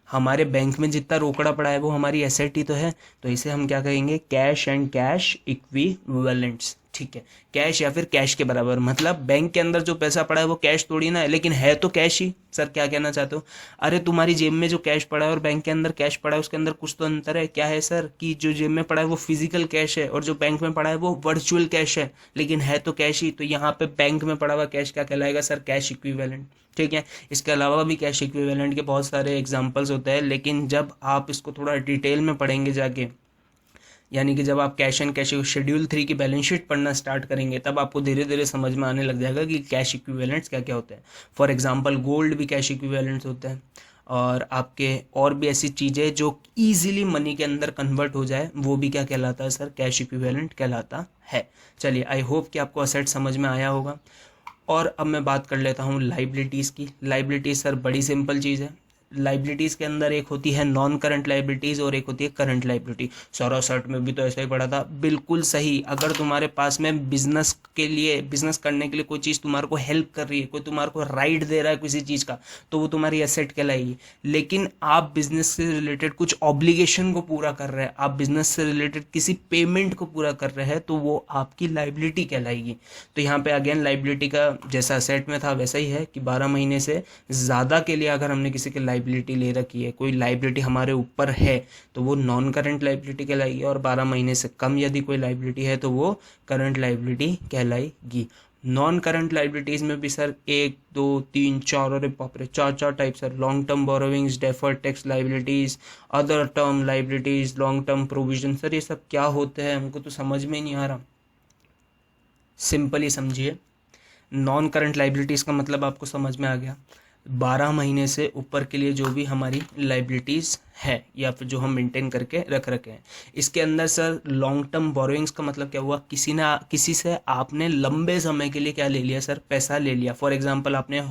A: हमारे बैंक में जितना रोकड़ा पड़ा है वो हमारी एसेट ही तो है। तो इसे हम क्या कहेंगे? Cash and cash equivalents. ठीक है, कैश या फिर कैश के बराबर, मतलब बैंक के अंदर जो पैसा पड़ा है वो कैश थोड़ी ना है, लेकिन है तो कैश ही। सर क्या कहना चाहते हो? अरे तुम्हारी जेब में जो कैश पड़ा है और बैंक के अंदर कैश पड़ा है उसके अंदर कुछ तो अंतर है। क्या है सर? कि जो जेब में पड़ा है वो फिजिकल कैश है और जो बैंक में पड़ा है वो वर्चुअल कैश है, लेकिन है तो कैश ही। तो यहाँ पे बैंक में पड़ा हुआ कैश क्या कहलाएगा सर? Cash equivalent. ठीक है, इसके अलावा भी कैश इक्विवेलेंट के बहुत सारे एग्जाम्पल्स होते हैं, लेकिन जब आप इसको थोड़ा डिटेल में पढ़ेंगे जाके, यानी कि जब आप कैश एंड कैश शेड्यूल 3 की बैलेंस शीट पढ़ना स्टार्ट करेंगे तब आपको धीरे धीरे समझ में आने लग जाएगा कि कैश इक्विवेलेंट्स क्या क्या होते हैं। फॉर एग्जांपल गोल्ड भी कैश इक्विवेलेंट्स होते हैं, और आपके और भी ऐसी चीज़ें जो इजीली मनी के अंदर कन्वर्ट हो जाए वो भी क्या कहलाता है सर? कैश इक्विवेलेंट कहलाता है। चलिए, आई होप कि आपको असेट समझ में आया होगा। और अब मैं बात कर लेता हूँ लाइबिलिटीज़ की। लाइबिलिटीज़ सर बड़ी सिंपल चीज़ है। लाइबिलिटीज़ के अंदर एक होती है नॉन करंट लाइबिलिटीज़ और एक होती है करंट लाइबिलिटी। सौरव सर्ट में भी तो ऐसा ही पड़ा था, बिल्कुल सही। अगर तुम्हारे पास में बिजनेस के लिए, बिजनेस करने के लिए कोई चीज़ तुम्हारे को हेल्प कर रही है, कोई तुम्हारे को राइट दे रहा है किसी चीज़ का, तो वो तुम्हारी एसेट कहलाएगी। लेकिन आप बिजनेस से रिलेटेड कुछ ऑब्लिगेशन को पूरा कर रहे हैं, आप बिजनेस से रिलेटेड किसी पेमेंट को पूरा कर रहे हैं, तो वो आपकी लाइबिलिटी कहलाएगी। तो यहाँ पे अगेन लाइबिलिटी का जैसा एसेट में था वैसा ही है कि 12 महीने से ज़्यादा के लिए अगर हमने किसी की लाइबिलिटी ले रखी है, कोई लाइबिलिटी हमारे ऊपर है, तो वो नॉन करंट लाइबिलिटी कहलाएगी, और 12 महीने से कम यदि कोई लाइबिलिटी है तो वो करंट लाइबिलिटी कहलाएगी। नॉन करंट लाइबिलिटीज़ में भी सर 1 2 3 4, अरे बाप रे, 4 type sir. Long term borrowings, deferred tax liabilities, other term liabilities, long term provision. Sir ये सब क्या होते हैं? हमको तो समझ में ही नहीं आ रहा। सिंपली समझिए, नॉन करंट लाइबिलिटीज़ का मतलब आपको समझ में आ गया। 12 महीने से ऊपर के लिए जो भी हमारी लाइबिलिटीज़ है या फिर जो हम मेंटेन करके रख रखे हैं। इसके अंदर सर लॉन्ग टर्म बोरोइंग्स का मतलब क्या हुआ? किसी से आपने लंबे समय के लिए क्या ले लिया सर? पैसा ले लिया। फॉर एग्जांपल आपने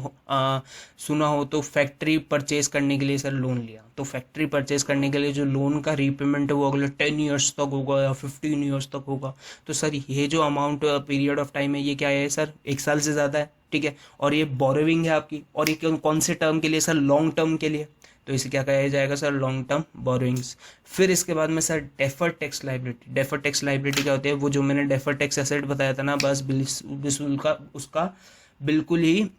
A: सुना हो तो फैक्ट्री परचेज करने के लिए सर लोन लिया, तो फैक्ट्री परचेज करने के लिए जो लोन का रीपेमेंट है वो अगले 10 ईयर्स तक होगा या 15 ईयर्स तक होगा। तो सर ये जो अमाउंट पीरियड ऑफ टाइम है ये क्या है सर? 1 साल से ज़्यादा है। ठीक है, और ये बोरोविंग है आपकी, और ये कौन से टर्म के लिए सर? लॉन्ग टर्म के लिए। तो इसे क्या कहा जाएगा सर? Long term borrowings. फिर इसके बाद में sir deferred tax liability. Deferred tax liability क्या होती है? वो जो मैंने डेफर्ड टैक्स एसेट बताया था ना, बस बिल्कुल उसका बिल्कुल ही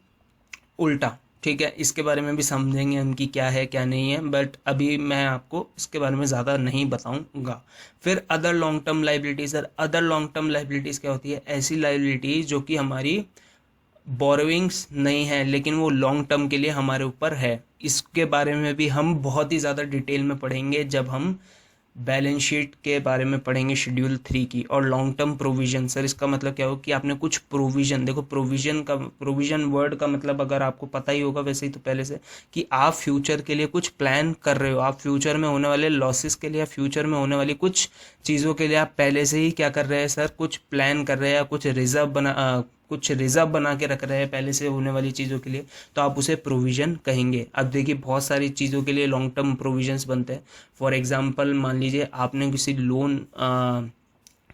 A: उल्टा। ठीक है, इसके बारे में भी समझेंगे हम कि क्या है क्या नहीं है, बट अभी मैं आपको इसके बारे में ज़्यादा नहीं बताऊंगा। फिर other long term liabilities. Sir other long term liabilities क्या होती है? ऐसी लाइबिलिटीज़ जो कि हमारी बोरोइंग्स नहीं है लेकिन वो लॉन्ग टर्म के लिए हमारे ऊपर है। इसके बारे में भी हम बहुत ही ज़्यादा डिटेल में पढ़ेंगे जब हम बैलेंस शीट के बारे में पढ़ेंगे शेड्यूल 3 की। और लॉन्ग टर्म प्रोविजन, सर इसका मतलब क्या हो कि आपने कुछ प्रोविजन, देखो प्रोविजन वर्ड का मतलब अगर आपको पता ही होगा वैसे ही तो पहले से, कि आप फ्यूचर के लिए कुछ प्लान कर रहे हो, आप फ्यूचर में होने वाले लॉसेस के लिए, फ्यूचर में होने वाली कुछ चीज़ों के लिए आप पहले से ही क्या कर रहे हैं सर, कुछ प्लान कर रहे हैं या कुछ रिजर्व बना के रख रहे हैं पहले से होने वाली चीज़ों के लिए, तो आप उसे प्रोविज़न कहेंगे। अब देखिए बहुत सारी चीज़ों के लिए लॉन्ग टर्म प्रोविजंस बनते हैं। फॉर एग्जांपल मान लीजिए आपने किसी लोन,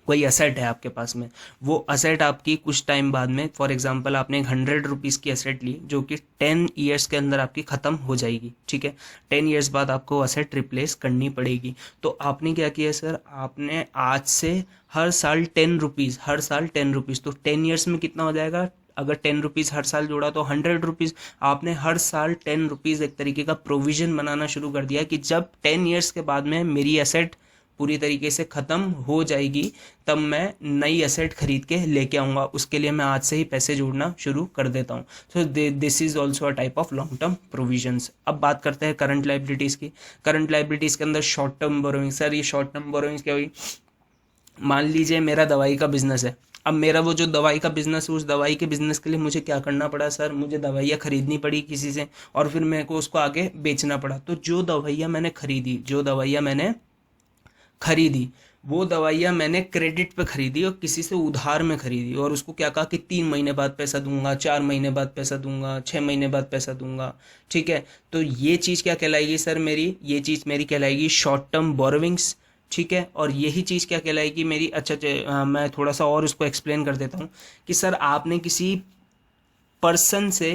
A: कोई असेट है आपके पास में, वो असेट आपकी कुछ टाइम बाद में, फॉर एग्जांपल आपने 100 रुपीज़ की असेट ली जो कि 10 ईयर्स के अंदर आपकी ख़त्म हो जाएगी, ठीक है, 10 ईयर्स बाद आपको असेट रिप्लेस करनी पड़ेगी। तो आपने क्या किया सर, आपने आज से हर साल 10 रुपीज़, हर साल 10 रुपीज़, तो 10 ईयर्स में कितना हो जाएगा? अगर 10 रुपीज़ हर साल जोड़ा तो 100 रुपीज़। आपने हर साल 10 रुपीज़ एक तरीके का प्रोविज़न बनाना शुरू कर दिया कि जब 10 ईयर्स के बाद में मेरी एसेट पूरी तरीके से ख़त्म हो जाएगी तब मैं नई एसेट खरीद के लेके आऊँगा, उसके लिए मैं आज से ही पैसे जोड़ना शुरू कर देता हूँ। So this is also a type of long term provisions. अब बात करते हैं करंट लाइबिलिटीज़ की। करंट लाइबिलिटीज़ के अंदर शॉर्ट टर्म बोरोइंग। सर ये शॉर्ट टर्म बोरोइंग्स क्या हुई? मान लीजिए मेरा दवाई का बिजनेस है। अब मेरा वो जो दवाई का बिजनेस है, उस दवाई के बिजनेस के लिए मुझे क्या करना पड़ा सर, मुझे दवाइयाँ खरीदनी पड़ी किसी से और फिर मेरे को उसको आगे बेचना पड़ा। तो जो दवाइयाँ मैंने खरीदी वो दवाइयाँ मैंने क्रेडिट पे खरीदी और किसी से उधार में खरीदी, और उसको क्या कहा कि 3 महीने बाद पैसा दूंगा, 4 महीने बाद पैसा दूंगा, 6 महीने बाद पैसा दूंगा, ठीक है। तो ये चीज़ क्या कहलाएगी सर मेरी? ये चीज़ मेरी कहलाएगी शॉर्ट टर्म बोरोविंग्स, ठीक है। और यही चीज़ क्या कहलाएगी मेरी? अच्छा, मैं थोड़ा सा और उसको एक्सप्लेन कर देता हूँ कि सर आपने किसी पर्सन से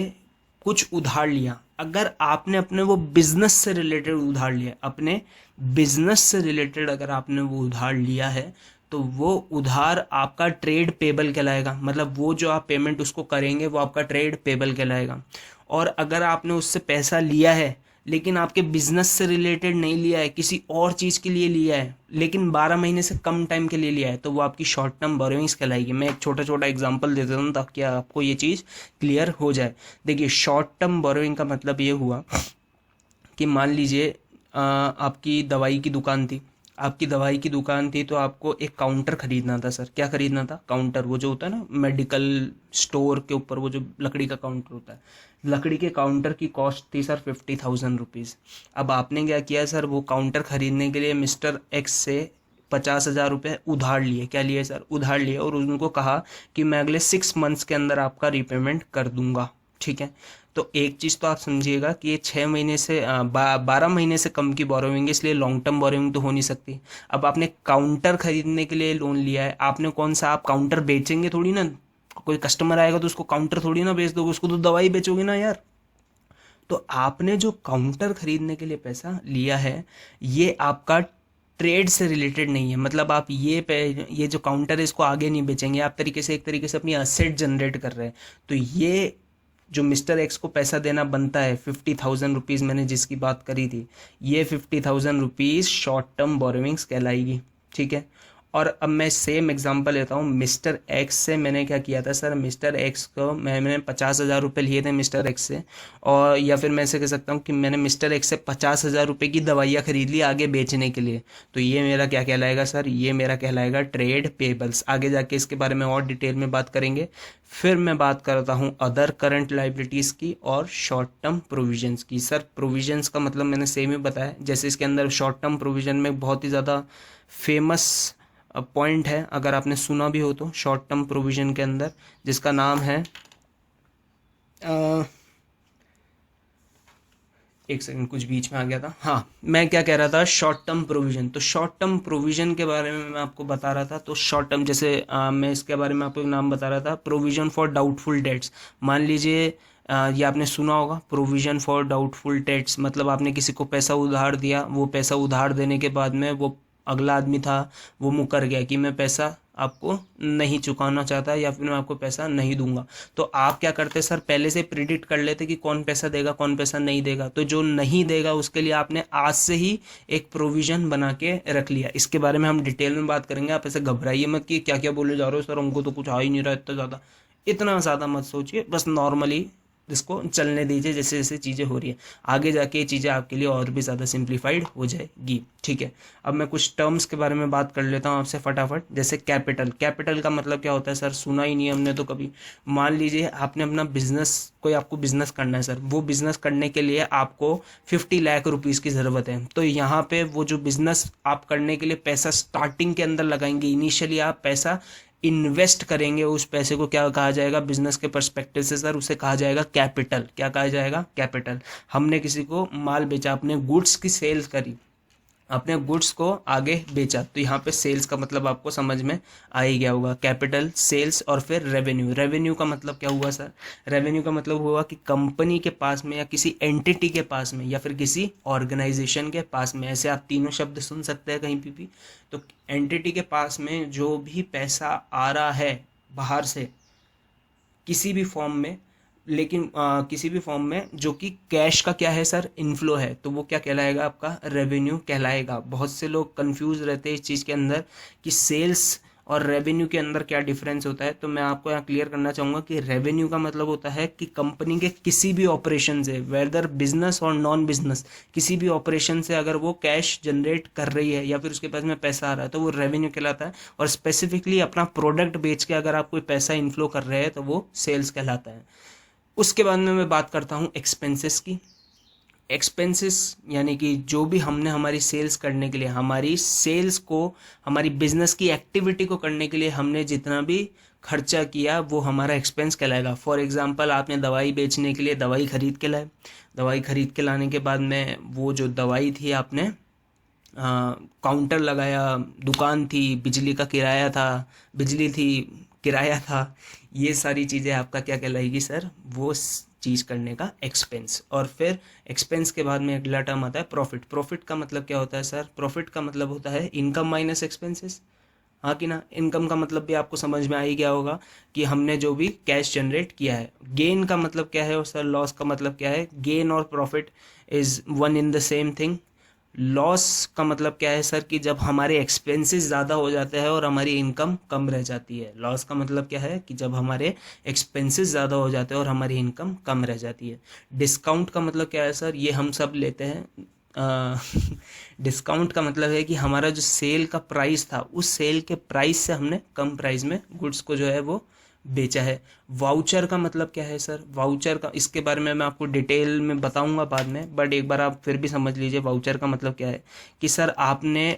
A: कुछ उधार लिया, अगर आपने अपने वो बिजनेस से रिलेटेड उधार लिया, अपने बिजनेस से रिलेटेड अगर आपने वो उधार लिया है तो वो उधार आपका ट्रेड पेबल कहलाएगा। मतलब वो जो आप पेमेंट उसको करेंगे वो आपका ट्रेड पेबल कहलाएगा। और अगर आपने उससे पैसा लिया है लेकिन आपके बिजनेस से रिलेटेड नहीं लिया है, किसी और चीज़ के लिए लिया है लेकिन 12 महीने से कम टाइम के लिए लिया है, तो वो आपकी शॉर्ट टर्म बोरोइंग्स कहलाएगी। मैं एक छोटा छोटा एग्जांपल दे देता हूँ ताकि आपको ये चीज़ क्लियर हो जाए। देखिए शॉर्ट टर्म बोरोइंग का मतलब ये हुआ कि मान लीजिए आपकी दवाई की दुकान थी, तो आपको एक काउंटर खरीदना था सर। क्या खरीदना था? काउंटर, वो जो होता है ना मेडिकल स्टोर के ऊपर वो जो लकड़ी का काउंटर होता है, लकड़ी के काउंटर की कॉस्ट थी सर 50,000 रुपीज़। अब आपने क्या किया सर, वो काउंटर खरीदने के लिए मिस्टर एक्स से 50,000 रुपये उधार लिए। क्या लिए सर? उधार लिए, और उनको कहा कि मैं अगले 6 मंथ्स के अंदर आपका रीपेमेंट कर दूंगा, ठीक है। तो एक चीज़ तो आप समझिएगा कि ये 6 महीने से 12 महीने से कम की बोरोइंग है, इसलिए लॉन्ग टर्म बोरोइंग तो हो नहीं सकती। अब आपने काउंटर खरीदने के लिए लोन लिया है, आपने कौन सा, आप काउंटर बेचेंगे थोड़ी ना, कोई कस्टमर आएगा तो उसको काउंटर थोड़ी ना बेच दोगे, उसको तो दवाई बेचोगे ना यार। तो आपने जो काउंटर खरीदने के लिए पैसा लिया है ये आपका ट्रेड से रिलेटेड नहीं है। मतलब आप ये जो काउंटर है इसको आगे नहीं बेचेंगे, आप एक तरीके से अपनी असेट जनरेट कर रहे हैं। तो ये जो मिस्टर एक्स को पैसा देना बनता है 50,000 रुपीज़, मैंने जिसकी बात करी थी, ये 50,000 रुपीज़ शॉर्ट टर्म बोरोविंग्स कहलाएगी, ठीक है। और अब मैं सेम एग्जांपल लेता हूँ, मिस्टर एक्स से मैंने क्या किया था सर, मिस्टर एक्स को मैंने 50,000 रुपये लिए थे मिस्टर एक्स से, और या फिर मैं ऐसे कह सकता हूँ कि मैंने मिस्टर एक्स से 50,000 रुपये की दवाइयाँ खरीद ली आगे बेचने के लिए। तो ये मेरा क्या कहलाएगा सर? ये मेरा कहलाएगा ट्रेड पेबल्स। आगे जाके इसके बारे में और डिटेल में बात करेंगे। फिर मैं बात करता हूँ अदर करंट लाइबिलिटीज़ की और शॉर्ट टर्म प्रोविजंस की। सर प्रोविजंस का मतलब मैंने सेम ही बताया, जैसे इसके अंदर शॉर्ट टर्म प्रोविजन में बहुत ही ज़्यादा फेमस पॉइंट है, अगर आपने सुना भी हो तो, शॉर्ट टर्म प्रोविजन के अंदर, जिसका नाम है एक सेकंड, कुछ बीच में आ गया था। हाँ, मैं क्या कह रहा था, शॉर्ट टर्म प्रोविजन। तो शॉर्ट टर्म प्रोविजन के बारे में मैं आपको बता रहा था। तो शॉर्ट टर्म जैसे मैं इसके बारे में आपको एक नाम बता रहा था, प्रोविजन फॉर डाउटफुल डेट्स। मान लीजिए ये आपने सुना होगा, प्रोविजन फॉर डाउटफुल डेट्स, मतलब आपने किसी को पैसा उधार दिया, वो पैसा उधार देने के बाद में वो अगला आदमी था वो मुकर गया कि मैं पैसा आपको नहीं चुकाना चाहता या फिर मैं आपको पैसा नहीं दूंगा। तो आप क्या करते सर, पहले से प्रिडिक्ट कर लेते कि कौन पैसा देगा कौन पैसा नहीं देगा। तो जो नहीं देगा उसके लिए आपने आज से ही एक प्रोविजन बना के रख लिया। इसके बारे में हम डिटेल में बात करेंगे, आप ऐसे घबराइए मत कि क्या क्या बोले जा रहे हो सर, हमको तो कुछ आ ही नहीं रहा इतना ज़्यादा मत सोचिए, बस नॉर्मली इसको चलने दीजिए जैसे जैसे चीज़ें हो रही है। आगे जाके ये चीज़ें आपके लिए और भी ज़्यादा सिंप्लीफाइड हो जाएगी। ठीक है, अब मैं कुछ टर्म्स के बारे में बात कर लेता हूँ आपसे फटाफट। जैसे कैपिटल, कैपिटल का मतलब क्या होता है सर, सुना ही नहीं हमने तो कभी। मान लीजिए आपने अपना बिजनेस, कोई आपको बिजनेस करना है सर, वो बिजनेस करने के लिए आपको 50 लाख रुपीज़ की ज़रूरत है। तो यहाँ पे वो जो बिजनेस आप करने के लिए पैसा स्टार्टिंग के अंदर लगाएंगे, इनिशियली आप पैसा इन्वेस्ट करेंगे, उस पैसे को क्या कहा जाएगा बिजनेस के पर्सपेक्टिव से सर, उसे कहा जाएगा कैपिटल। क्या कहा जाएगा, कैपिटल। हमने किसी को माल बेचा, अपने गुड्स की सेल्स करी, अपने गुड्स को आगे बेचा, तो यहाँ पे सेल्स का मतलब आपको समझ में आ ही गया होगा। कैपिटल, सेल्स और फिर रेवेन्यू। रेवेन्यू का मतलब क्या हुआ सर, रेवेन्यू का मतलब हुआ कि कंपनी के पास में या किसी एंटिटी के पास में या फिर किसी ऑर्गेनाइजेशन के पास में, ऐसे आप तीनों शब्द सुन सकते हैं कहीं भी। तो एंटिटी के पास में जो भी पैसा आ रहा है बाहर से किसी भी फॉर्म में, लेकिन किसी भी फॉर्म में जो कि कैश का क्या है सर, इनफ्लो है, तो वो क्या कहलाएगा, आपका रेवेन्यू कहलाएगा। बहुत से लोग कंफ्यूज रहते हैं इस चीज़ के अंदर कि सेल्स और रेवेन्यू के अंदर क्या डिफरेंस होता है। तो मैं आपको यहाँ क्लियर करना चाहूँगा कि रेवेन्यू का मतलब होता है कि कंपनी के किसी भी ऑपरेशन से, वेदर बिजनेस और नॉन बिजनेस, किसी भी ऑपरेशन से अगर वो कैश जनरेट कर रही है या फिर उसके पास में पैसा आ रहा है तो वो रेवेन्यू कहलाता है। और स्पेसिफिकली अपना प्रोडक्ट बेच के अगर आप कोई पैसा इनफ्लो कर रहे हैं तो वो सेल्स कहलाता है। उसके बाद में मैं बात करता हूँ एक्सपेंसेस की। एक्सपेंसेस यानी कि जो भी हमने हमारी सेल्स करने के लिए, हमारी सेल्स को, हमारी बिजनेस की एक्टिविटी को करने के लिए हमने जितना भी खर्चा किया वो हमारा एक्सपेंस कहलाएगा। फॉर एग्जांपल आपने दवाई बेचने के लिए दवाई खरीद के लाए, दवाई खरीद के लाने के बाद में वो जो दवाई थी आपने काउंटर लगाया, दुकान थी, बिजली का किराया था, बिजली थी, किराया था, ये सारी चीज़ें आपका क्या कहलाएगी सर, वो चीज़ करने का एक्सपेंस। और फिर एक्सपेंस के बाद में अगला टर्म आता है प्रॉफिट। प्रॉफिट का मतलब क्या होता है सर, प्रॉफिट का मतलब होता है इनकम माइनस एक्सपेंसेस। हाँ कि ना, इनकम का मतलब भी आपको समझ में आ ही गया होगा कि हमने जो भी कैश जनरेट किया है। गेन का मतलब क्या है और सर लॉस का मतलब क्या है, गेन और profit is one in the same thing. Loss का मतलब क्या है सर कि जब हमारे एक्सपेंसेस ज़्यादा हो जाते हैं और हमारी इनकम कम रह जाती है। लॉस का मतलब क्या है कि जब हमारे एक्सपेंसेस ज़्यादा हो जाते हैं और हमारी इनकम कम रह जाती है। डिस्काउंट का मतलब क्या है सर, ये हम सब लेते हैं। डिस्काउंट का मतलब है कि हमारा जो सेल का प्राइस था उस सेल के प्राइस से हमने कम प्राइस में गुड्स को जो है वो बेचा है। वाउचर का मतलब क्या है सर, वाउचर का, इसके बारे में मैं आपको डिटेल में बताऊंगा बाद में, बट एक बार आप फिर भी समझ लीजिए वाउचर का मतलब क्या है कि सर आपने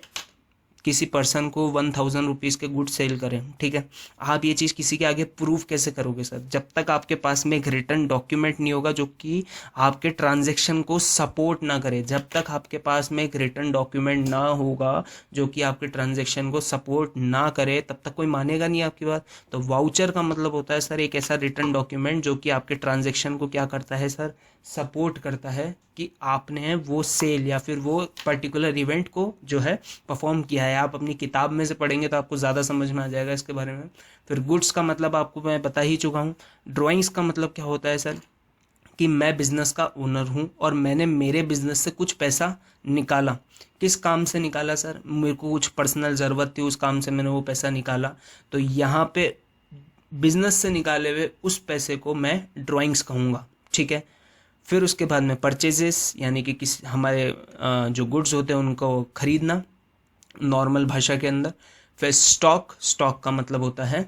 A: किसी पर्सन को 1000 रुपीज़ के गुड सेल करें, ठीक है। आप ये चीज़ किसी के आगे प्रूव कैसे करोगे सर, जब तक आपके पास में एक रिटर्न डॉक्यूमेंट नहीं होगा जो कि आपके ट्रांजैक्शन को सपोर्ट ना करे। जब तक आपके पास में एक रिटर्न डॉक्यूमेंट ना होगा जो कि आपके ट्रांजैक्शन को सपोर्ट ना करे, तब तक कोई मानेगा नहीं आपकी बात। तो वाउचर का मतलब होता है सर एक ऐसा रिटर्न डॉक्यूमेंट जो कि आपके ट्रांजैक्शन को क्या करता है सर, सपोर्ट करता है कि आपने वो सेल या फिर वो पर्टिकुलर इवेंट को जो है परफॉर्म किया है। आप अपनी किताब में से पढ़ेंगे तो आपको ज़्यादा समझ में आ जाएगा इसके बारे में। फिर गुड्स का मतलब आपको मैं बता ही चुका हूँ। ड्राइंग्स का मतलब क्या होता है सर कि मैं बिज़नेस का ओनर हूँ और मैंने मेरे बिज़नेस से कुछ पैसा निकाला। किस काम से निकाला सर, मेरे को कुछ पर्सनल ज़रूरत थी, उस काम से मैंने वो पैसा निकाला। तो यहाँ पे बिज़नेस से निकाले हुए उस पैसे को मैं ड्राइंग्स कहूँगा, ठीक है। फिर उसके बाद में परचेजेस यानी कि किस हमारे जो गुड्स होते हैं उनको खरीदना नॉर्मल भाषा के अंदर। फिर स्टॉक, स्टॉक का मतलब होता है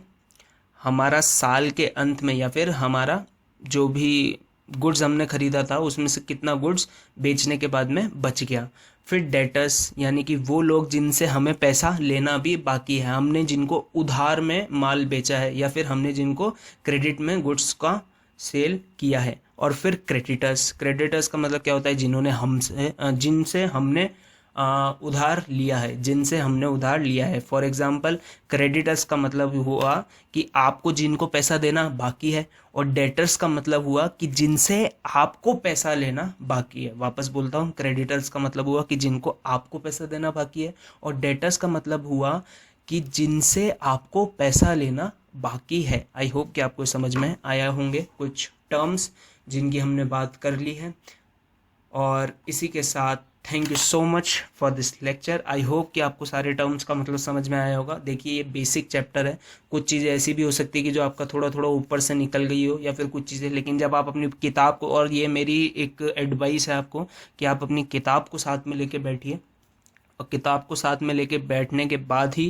A: हमारा साल के अंत में या फिर हमारा जो भी गुड्स हमने खरीदा था उसमें से कितना गुड्स बेचने के बाद में बच गया। फिर डेटर्स यानी कि वो लोग जिनसे हमें पैसा लेना भी बाकी है, हमने जिनको उधार में माल बेचा है या फिर हमने जिनको क्रेडिट में गुड्स का सेल किया है। और फिर क्रेडिटर्स, क्रेडिटर्स का मतलब क्या होता है, जिन्होंने हमसे जिनसे हमने उधार लिया है, जिनसे हमने उधार लिया है। फॉर एग्जांपल क्रेडिटर्स का मतलब हुआ कि आपको जिनको पैसा देना बाकी है, और डेटर्स का मतलब हुआ कि जिनसे आपको पैसा लेना बाकी है। वापस बोलता हूँ, क्रेडिटर्स का मतलब हुआ कि जिनको आपको पैसा देना बाकी है, और डेटर्स का मतलब हुआ कि जिनसे आपको पैसा लेना बाकी है। आई होप कि आपको समझ में आया होंगे कुछ टर्म्स जिनकी हमने बात कर ली है। और इसी के साथ thank you so much for this lecture. I hope कि आपको सारे टर्म्स का मतलब समझ में आया होगा। देखिए ये बेसिक चैप्टर है, कुछ चीज़ें ऐसी भी हो सकती है कि जो आपका थोड़ा थोड़ा ऊपर से निकल गई हो या फिर कुछ चीज़ें, लेकिन जब आप अपनी किताब को, और ये मेरी एक एडवाइस है आपको कि आप अपनी किताब को साथ में लेके बैठिए, और किताब को साथ में लेके बैठने के बाद ही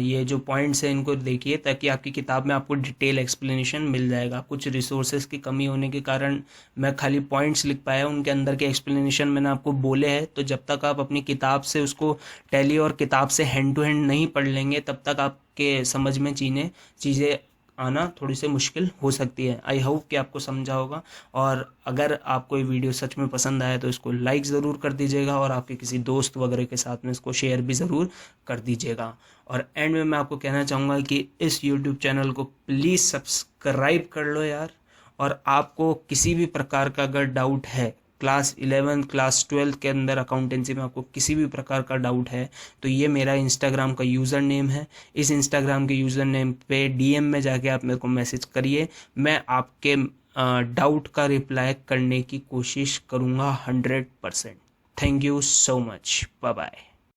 A: ये जो पॉइंट्स हैं इनको देखिए, ताकि आपकी किताब में आपको डिटेल एक्सप्लेनेशन मिल जाएगा। कुछ रिसोर्सेज की कमी होने के कारण मैं खाली पॉइंट्स लिख पाया, उनके अंदर के एक्सप्लेनेशन मैंने आपको बोले हैं। तो जब तक आप अपनी किताब से उसको टैली और किताब से हैंड टू हैंड नहीं पढ़ लेंगे, तब तक आपके समझ में चीज़ें आना थोड़ी सी मुश्किल हो सकती है। आई होप कि आपको समझा होगा। और अगर आपको ये वीडियो सच में पसंद आया तो इसको लाइक ज़रूर कर दीजिएगा, और आपके किसी दोस्त वगैरह के साथ में इसको शेयर भी ज़रूर कर दीजिएगा। और एंड में मैं आपको कहना चाहूँगा कि इस यूट्यूब चैनल को प्लीज़ सब्सक्राइब कर लो यार। और आपको किसी भी प्रकार का अगर डाउट है, क्लास 11 क्लास 12 के अंदर अकाउंटेंसी में आपको किसी भी प्रकार का डाउट है, तो ये मेरा इंस्टाग्राम का यूज़र नेम है। इस इंस्टाग्राम के यूज़र नेम पे डीएम में जाके आप मेरे को मैसेज करिए, मैं आपके डाउट का रिप्लाई करने की कोशिश करूँगा 100%। Thank you so much, bye bye.